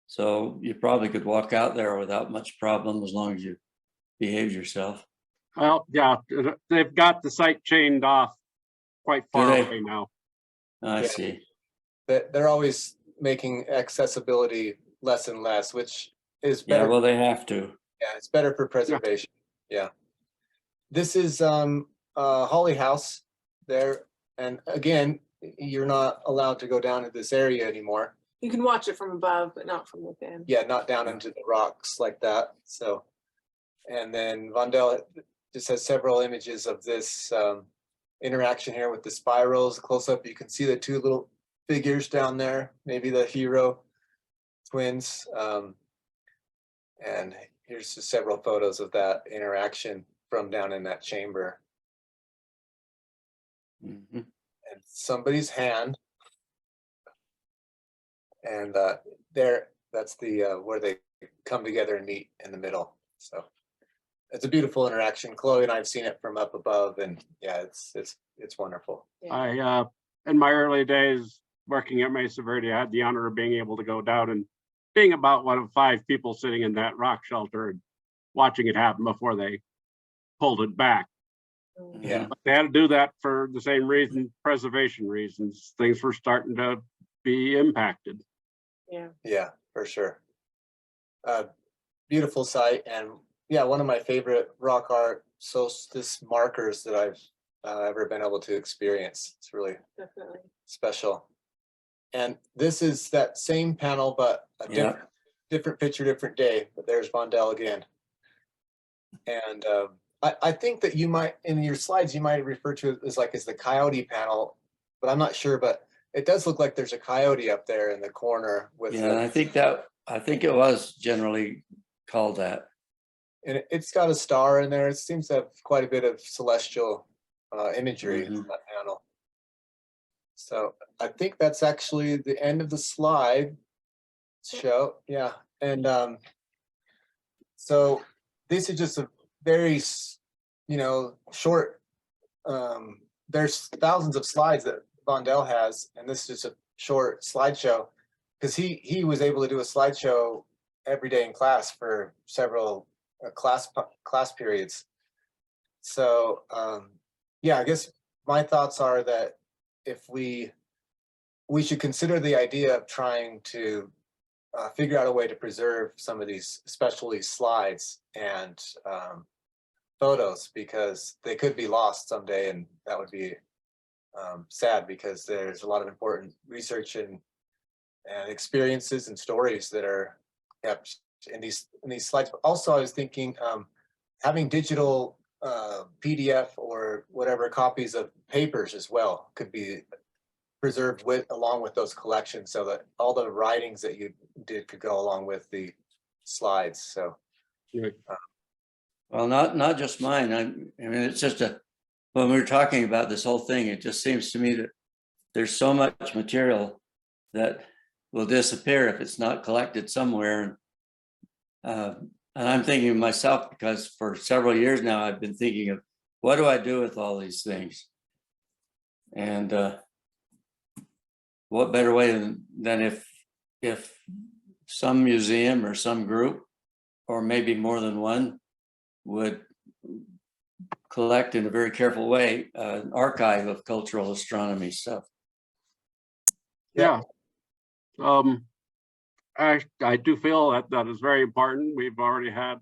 So you probably could walk out there without much problem as long as you behave yourself. Well, yeah, they've got the site chained off quite far they? away now. I Yeah. see. they're always making accessibility less and less, which is Yeah, better. well, they have to. Yeah, it's better for preservation. Yeah. This is Holly House there. And again, you're not allowed to go down to this area anymore. You can watch it from above, but not from within. Yeah, not down into the rocks like that. So, and then Vondel just has several images of this interaction here with the spirals. Close up, you can see the 2 little figures down there, maybe the hero twins. And here's just several photos of that interaction from down in that chamber. Mhm. And somebody's hand. And there, that's the where they come together and meet in the middle. So it's a beautiful interaction. Chloe and I have seen it from up above, and yeah, it's wonderful. I, in my early days working at Mesa Verde, I had the honor of being able to go down and being about one of 5 people sitting in that rock shelter and watching it happen before they pulled it back. Yeah. But they had to do that for the same reason, preservation reasons. Things were starting to be impacted. Yeah. Yeah, for sure. Beautiful site, and yeah, one of my favorite rock art solstice markers that I've ever been able to experience. It's really Definitely. special. And this is that same panel, but a Yeah. different picture, different day. But there's Vondel again. And I think that you might, in your slides, you might refer to it as the coyote panel, but I'm not sure. But it does look like there's a coyote up there in the corner with. Yeah, and I think it was generally called that. And it's got a star in there. It seems to have quite a bit of celestial imagery in that panel. So I think that's actually the end of the slide show. Yeah. And so this is just a very, short, there's thousands of slides that Vondel has, and this is just a short slideshow because he was able to do a slideshow every day in class for several class periods. So yeah, I guess my thoughts are that if we should consider the idea of trying to figure out a way to preserve some of these, especially slides and photos, because they could be lost someday, and that would be sad because there's a lot of important research and experiences and stories that are kept in these slides. But also I was thinking having digital PDF or whatever copies of papers as well could be preserved along with those collections, so that all the writings that you did could go along with the slides. So Well, not just mine. I mean, it's just when we were talking about this whole thing, it just seems to me that there's so much material that will disappear if it's not collected somewhere. And I'm thinking of myself, because for several years now, I've been thinking of what do I do with all these things? And what better way than if some museum or some group, or maybe more than one, would collect in a very careful way an archive of cultural astronomy stuff. Yeah. I do feel that is very important. We've already had,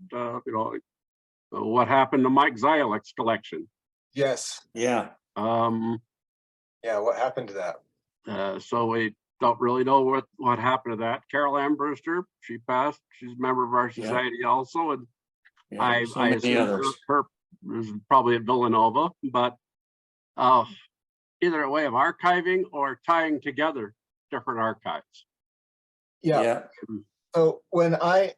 what happened to Mike Ziolik's collection. yes, Yeah. yeah, what happened to that? So we don't really know what happened to that. Carol Ann Brewster, she passed. She's a member of our society also, and Yeah, I so many assume others. her was probably at Villanova, but either a way of archiving or tying together different archives. Yeah. So when I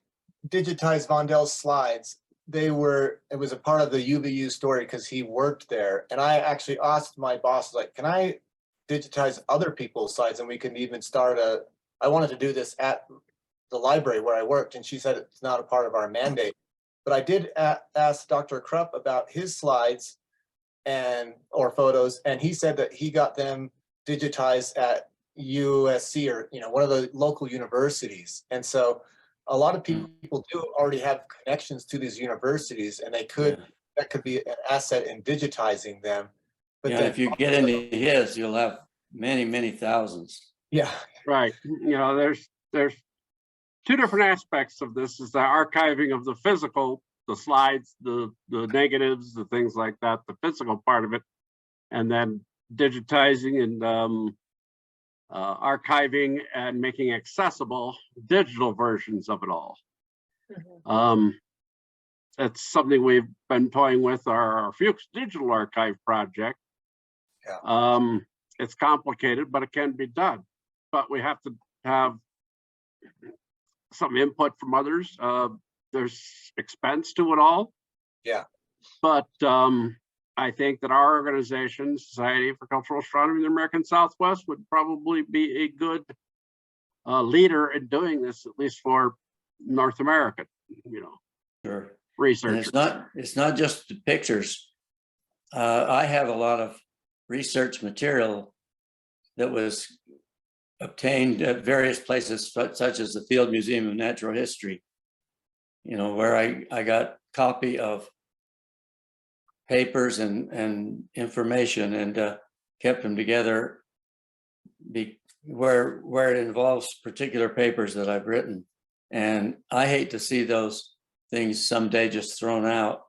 digitized Vondel's slides, it was a part of the UVU story because he worked there. And I actually asked my boss, like, can I digitize other people's slides? And we can even I wanted to do this at the library where I worked. And she said it's not a part of our mandate. But I did ask Dr. Krupp about his slides or photos. And he said that he got them digitized at USC or one of the local universities. And so a lot of people do already have connections to these universities, and that could be an asset in digitizing them. But yeah, then if you get into his, you'll have many thousands. Yeah, Right. There's two different aspects of this: is the archiving of the physical, the slides, the negatives, the things like that, the physical part of it, and then digitizing and archiving and making accessible digital versions of it all. It's something we've been toying with our Fuchs Digital Archive project. It's complicated, but it can be done. But we have to have some input from others. There's expense to it all. Yeah. But I think that our organization, Society for Cultural Astronomy in the American Southwest, would probably be a good leader in doing this, at least for North American, Sure. research. And it's not just the pictures. I have a lot of research material that was obtained at various places, such as the Field Museum of Natural History, where I got copy of papers and information and kept them together where it involves particular papers that I've written. And I hate to see those things someday just thrown out.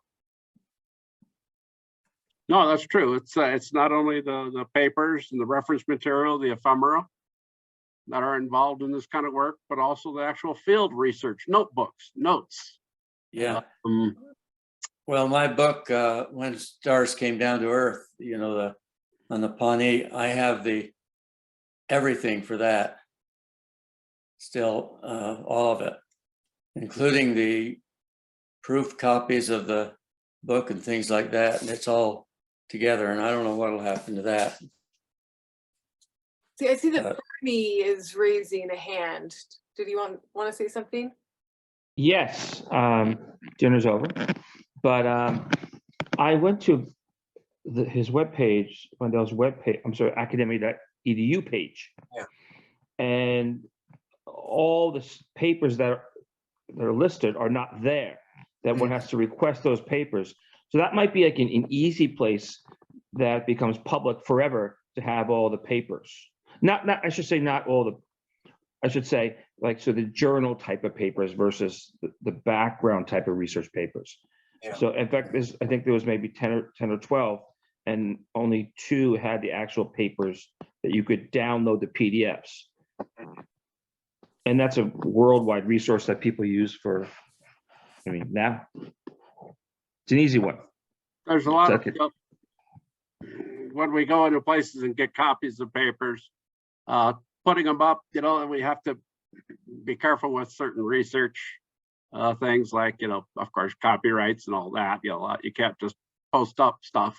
No, that's true. It's not only the papers and the reference material, the ephemera that are involved in this kind of work, but also the actual field research, notebooks, notes. Yeah. Um, Well, my book, When Stars Came Down to Earth, on the Pawnee, I have everything for that. Still, all of it, including the proof copies of the book and things like that. And it's all together, and I don't know what'll happen to that. See, I see that But- Bernie is raising a hand. Did you want to say something? Yes, dinner's over, but I went to his webpage, Wendell's webpage, I'm sorry, academy.edu page. Yeah. And all the papers that are listed are not there, that one has to request those papers. So that might be like an easy place that becomes public forever to have all the papers. I should say not all the, I should say like, so the journal type of papers versus the background type of research papers. Yeah. So in fact, I think there was maybe 10 or 12, and only 2 had the actual papers that you could download the PDFs. And that's a worldwide resource that people use for, I mean, now it's an easy one. There's a lot of, Second. when we go into places and get copies of papers, putting them up, we have to be careful with certain research things like, of course, copyrights and all that. You can't just post up stuff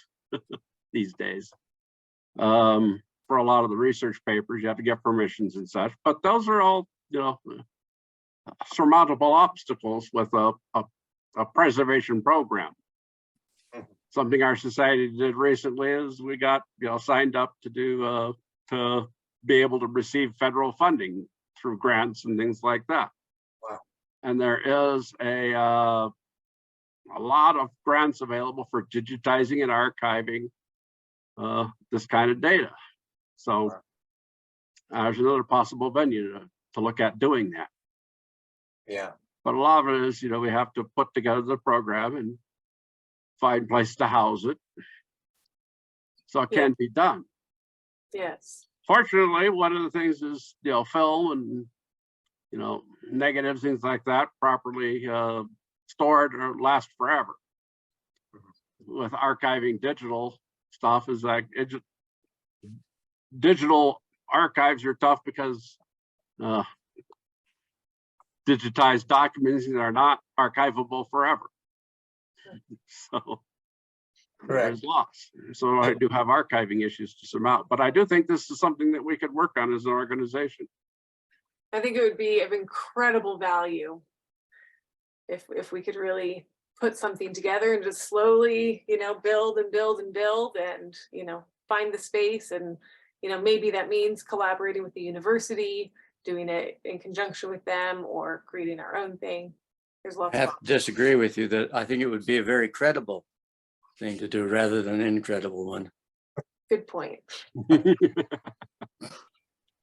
these days. For a lot of the research papers, you have to get permissions and such, but those are all, surmountable obstacles with a preservation program. Something our society did recently is we got, signed up to be able to receive federal funding through grants and things like that. Wow. And there is a lot of grants available for digitizing and archiving this kind of data. So there's another possible venue to look at doing that. Yeah. But a lot of it is, we have to put together the program and find place to house it. So it can be done. Yes. Fortunately, one of the things is, film and, negatives, things like that, properly stored or last forever. With archiving digital stuff is like, digital archives are tough because digitized documents are not archivable forever. So there's loss. So I do have archiving issues to surmount, but I do think this is something that we could work on as an organization. I think it would be of incredible value if we could really put something together and just slowly, build and build and build and, find the space. And, maybe that means collaborating with the university, doing it in conjunction with them, or creating our own thing. There's lots I of have to disagree with you that I think it would be a very credible thing to do rather than an incredible one. good point.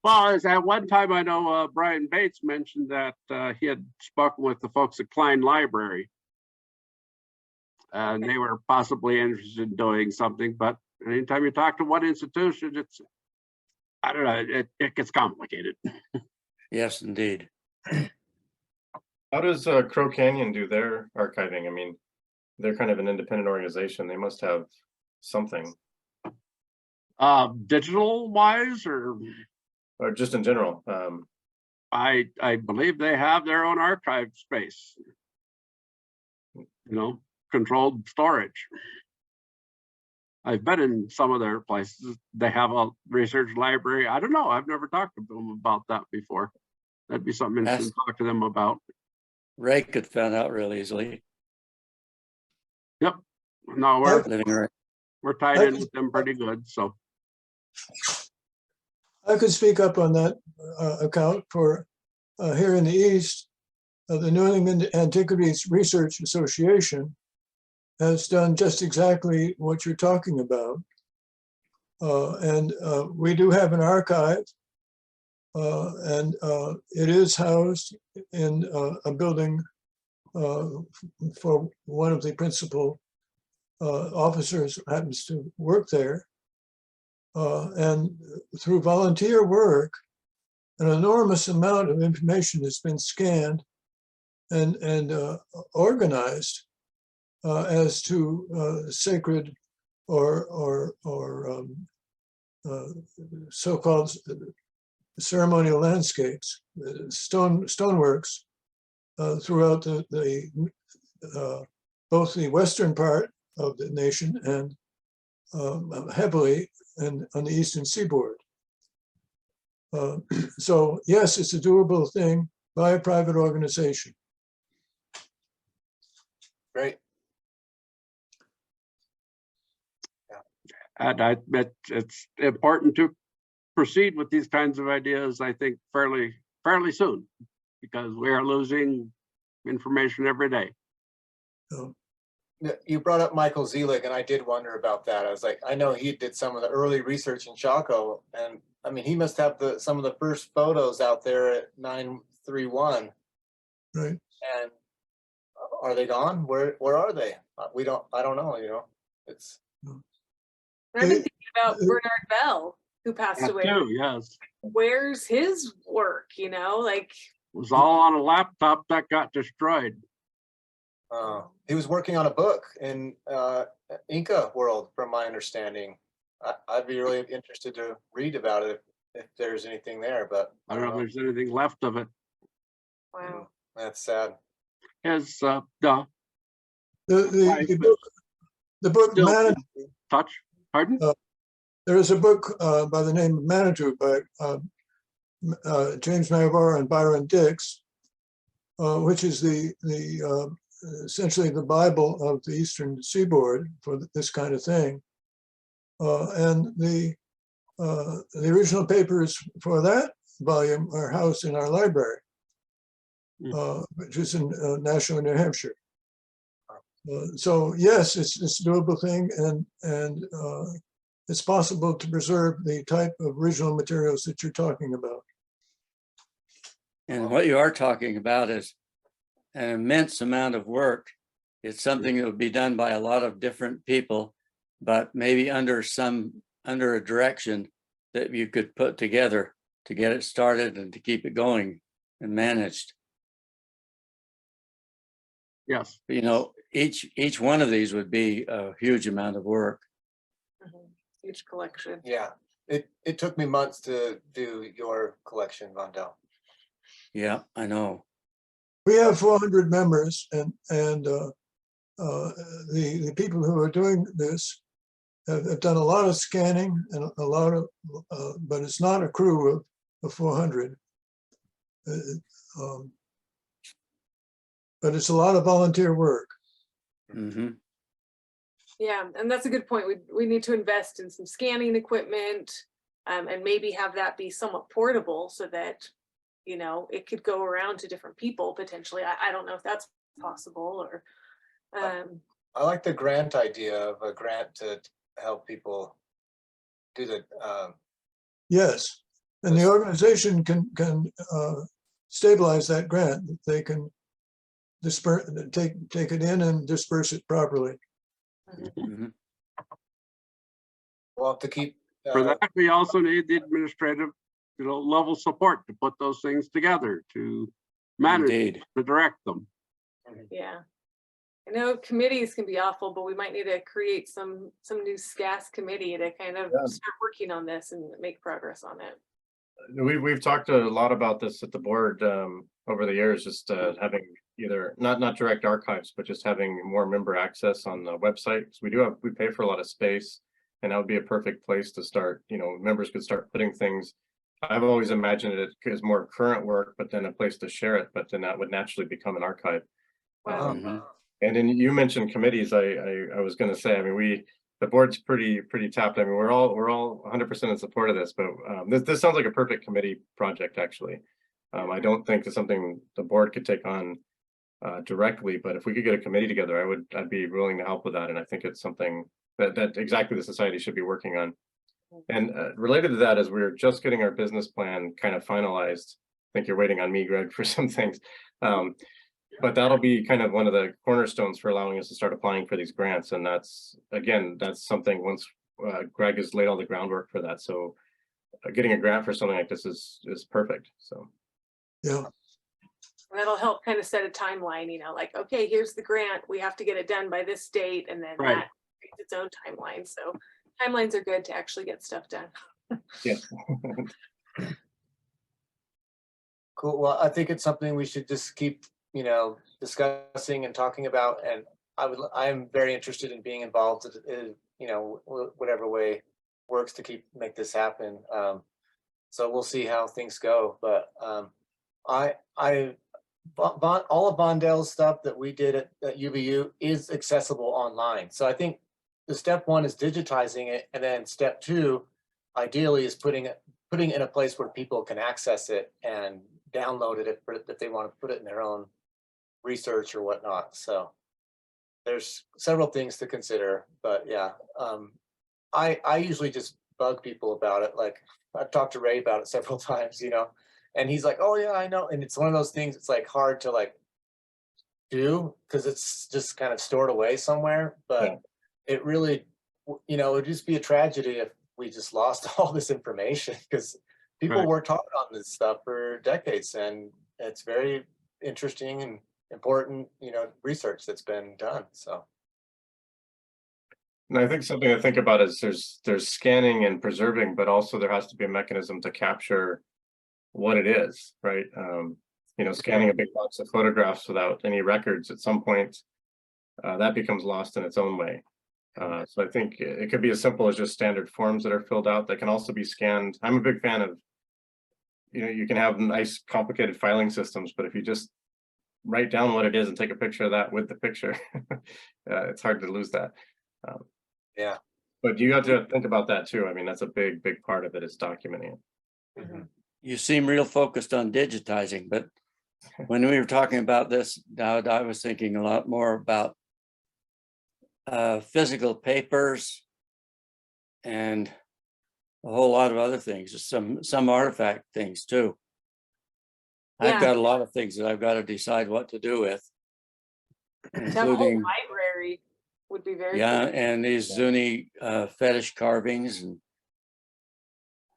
Well, as at one time, I know Brian Bates mentioned that he had spoken with the folks at Klein Library. And they were possibly interested in doing something, but anytime you talk to one institution, I don't know, it gets complicated. Yes, indeed. How does Crow Canyon do their archiving? I mean, they're kind of an independent organization. They must have something. Digital wise, or just in general. I believe they have their own archive space. Controlled storage. I've been in some of their places. They have a research library. I don't know. I've never talked to them about that before. That'd be something interesting to talk to them about. Ray could find out real easily. Yep. No, we're tied in with them pretty good. So I could speak up on that account for here in the East. The New England Antiquities Research Association has done just exactly what you're talking about. And we do have an archive, and it is housed in a building for one of the principal officers happens to work there. And through volunteer work, an enormous amount of information has been scanned and organized as to sacred or so-called ceremonial landscapes, stoneworks throughout both the western part of the nation and heavily on the eastern seaboard. So yes, it's a doable thing by a private organization. Great. And it's important to proceed with these kinds of ideas, I think, fairly soon, because we are losing information every day. So, You brought up Michael Zelig, and I did wonder about that. I was like, I know he did some of the early research in Chaco, and I mean, he must have some of the first photos out there at 931. right. And are they gone? Where are they? I don't know, you know, it's. And I've been thinking about Bernard Bell, who passed That away. too, yes. Where's his work, you know, like, It was all on a laptop that got destroyed. He was working on a book in Inca world, from my understanding. I'd be really interested to read about it if there's anything there, but I don't know if there's anything left of it. wow. That's sad. His The Right, book still Manitou, touch, pardon? there is a book by the name of Manitou by James Navarre and Byron Dix, which is essentially the Bible of the Eastern Seaboard for this kind of thing. And the original papers for that volume are housed in our library, which is in Nashua, New Hampshire. So yes, it's a doable thing, and it's possible to preserve the type of original materials that you're talking about. And what you are talking about is an immense amount of work. It's something that would be done by a lot of different people, but maybe under a direction that you could put together to get it started and to keep it going and managed. Yes. You know, each one of these would be a huge amount of work. Huge collection. Yeah, it took me months to do your collection, Vondel. Yeah, I know. We have 400 members, and the people who are doing this have done a lot of scanning and a lot of, but it's not a crew of 400. But it's a lot of volunteer work. Mm-hmm. Yeah, and that's a good point. We need to invest in some scanning equipment, and maybe have that be somewhat portable so that, you know, it could go around to different people potentially. I don't know if that's possible, or. I like the grant idea of a grant to help people do the. Yes, and the organization can stabilize that grant. They can take it in and disperse it properly. Mm-hmm. We'll have to keep. For that, we also need the administrative, level support to put those things together, to manage, Indeed. to direct them. Yeah, I know committees can be awful, but we might need to create some new SCAAS committee to kind of start working on this and make progress on it. We've talked a lot about this at the board over the years, just having either not direct archives, but just having more member access on the website. So we pay for a lot of space, and that would be a perfect place to start. You know, members could start putting things. I've always imagined it as more current work, but then a place to share it. But then that would naturally become an archive. Wow. Mm-hmm. And then you mentioned committees. I was going to say, I mean, the board's pretty tapped. I mean, we're all 100% in support of this, but this sounds like a perfect committee project, actually. I don't think it's something the board could take on directly, but if we could get a committee together, I'd be willing to help with that. And I think it's something that exactly the society should be working on. And related to that, as we're just getting our business plan kind of finalized, I think you're waiting on me, Greg, for some things. But that'll be kind of one of the cornerstones for allowing us to start applying for these grants. And that's, again, that's something once Greg has laid all the groundwork for that. So getting a grant for something like this is perfect. So. Yeah, That'll help kind of set a timeline, you know, like, okay, here's the grant, we have to get it done by this date, and then Right. that creates its own timeline. So timelines are good to actually get stuff done. Yes. Cool. Well, I think it's something we should just keep, you know, discussing and talking about. And I am very interested in being involved in, you know, whatever way works to make this happen. So we'll see how things go. But all of Vondel's stuff that we did at UVU is accessible online. So I think the step one is digitizing it, and then step two, ideally, is putting it in a place where people can access it and download it if they want to put it in their own research or whatnot. So there's several things to consider, but yeah, I usually just bug people about it. Like, I've talked to Ray about it several times, you know, and he's like, oh yeah, I know. And it's one of those things, it's like hard to like do because it's just kind of stored away somewhere, but it really, you know, it'd just be a tragedy if we just lost all this information, because people Right. worked hard on this stuff for decades, and it's very interesting and important, you know, research that's been done. So And I think something to think about is there's scanning and preserving, but also there has to be a mechanism to capture what it is, right? You know, scanning a big box of photographs without any records at some point, that becomes lost in its own way. So I think it could be as simple as just standard forms that are filled out that can also be scanned. I'm a big fan of, you know, you can have nice complicated filing systems, but if you just write down what it is and take a picture of that with the picture, it's hard to lose that. yeah. But you have to think about that too. I mean, that's a big part of it is documenting it. Mhm. You seem real focused on digitizing, but when we were talking about this, Dowd, I was thinking a lot more about physical papers and a whole lot of other things, some artifact things too. I've Yeah. got a lot of things that I've got to decide what to do with, To have a whole including, library would be very yeah, cool. and these Zuni fetish carvings and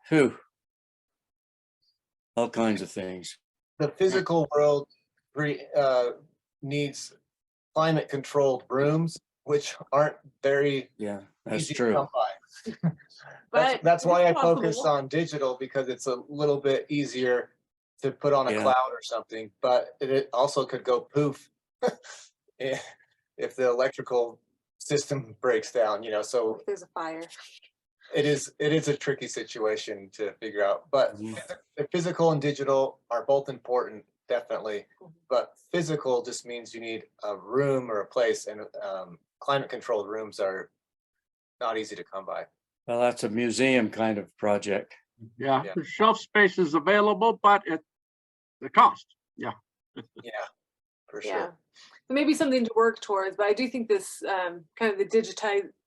whew, all kinds of things. The physical world needs climate controlled rooms, which aren't very Yeah, that's easy to true. come by. But That's why I it's focus possible. on digital, because it's a little bit easier to put on a Yeah. cloud or something, but it also could go poof if the electrical system breaks down, you know. So If there's a fire. it is a tricky situation to figure out, but Mhm. the physical and digital are both important, definitely. Mhm. But physical just means you need a room or a place, and climate controlled rooms are not easy to come by. Well, that's a museum kind of project. Yeah, Yeah. the shelf space is available, but the cost. Yeah. Yeah, for Yeah. sure. So maybe something to work towards, but I do think this kind of the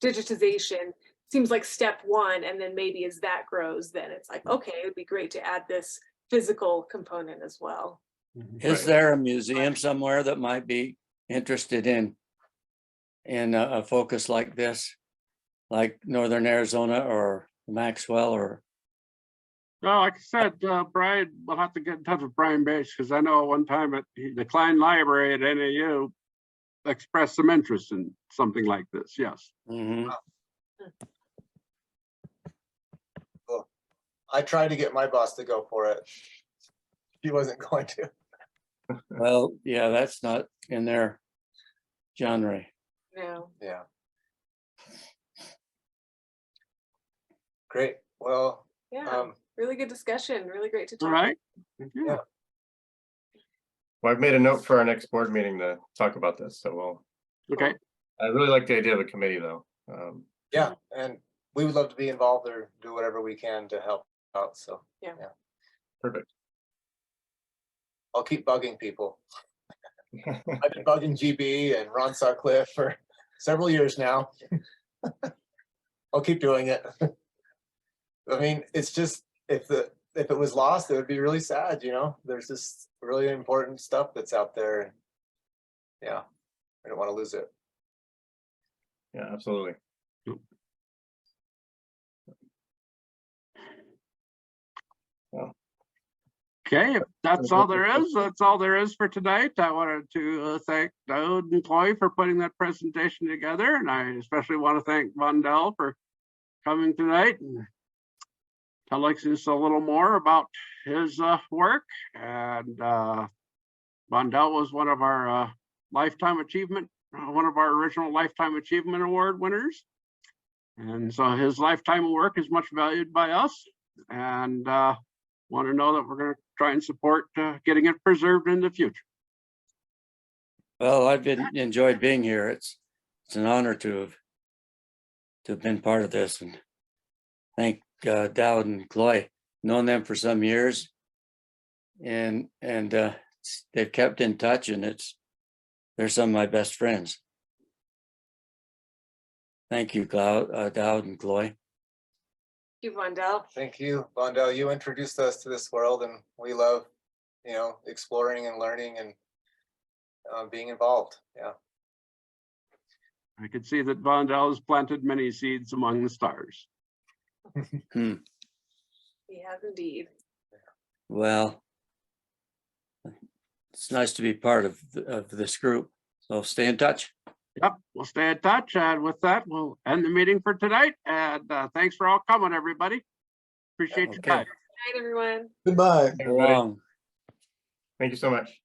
digitization seems like step one, and then maybe as that grows, then it's like, okay, it would be great to add this physical component as well. Is there a museum somewhere that might be interested in a focus like this, like Northern Arizona or Maxwell or? Well, like I said, Brian, we'll have to get in touch with Brian Bates, because I know one time at the Klein Library at NAU expressed some interest in something like this. Yes. Mhm. I tried to get my boss to go for it. He wasn't going to. Well, yeah, that's not in their genre. No. Yeah. Great. Well, Yeah. Really good discussion. Really great to talk. All right. Yeah. Well, I've made a note for our next board meeting to talk about this. So we'll, Okay. I really like the idea of a committee though. yeah, and we would love to be involved or do whatever we can to help out. So Perfect. I'll keep bugging people. I've been bugging GB and Ron Sutcliffe for several years now. I'll keep doing it. I mean, it's just, if it was lost, it would be really sad, you know. There's this really important stuff that's out there. Yeah, I don't want to lose it. Yeah, absolutely. Okay, if that's all there is for tonight. I wanted to thank Davd and Chloe for putting that presentation together, and I especially want to thank Vondel for coming tonight and tell us just a little more about his work. And Vondel was one of our lifetime achievement, one of our original Lifetime Achievement Award winners. And so his lifetime of work is much valued by us, and want to know that we're going to try and support getting it preserved in the future. Well, I've enjoyed being here. It's an honor to have been part of this, and thank Davd and Chloe. Known them for some years, and they've kept in touch, and they're some of my best friends. Thank you, Davd and Chloe. Thank you, Vondel. Thank you, Vondel. You introduced us to this world, and we love, exploring and learning and being involved. Yeah. I could see that Vondel has planted many seeds among the stars. Hmm. He has indeed. Well, it's nice to be part of this group. So stay in touch. Yep, we'll stay in touch. And with that, we'll end the meeting for tonight. And thanks for all coming, everybody. Appreciate your Okay. time. Good night, everyone. Goodbye. Everybody, Long. thank you so much.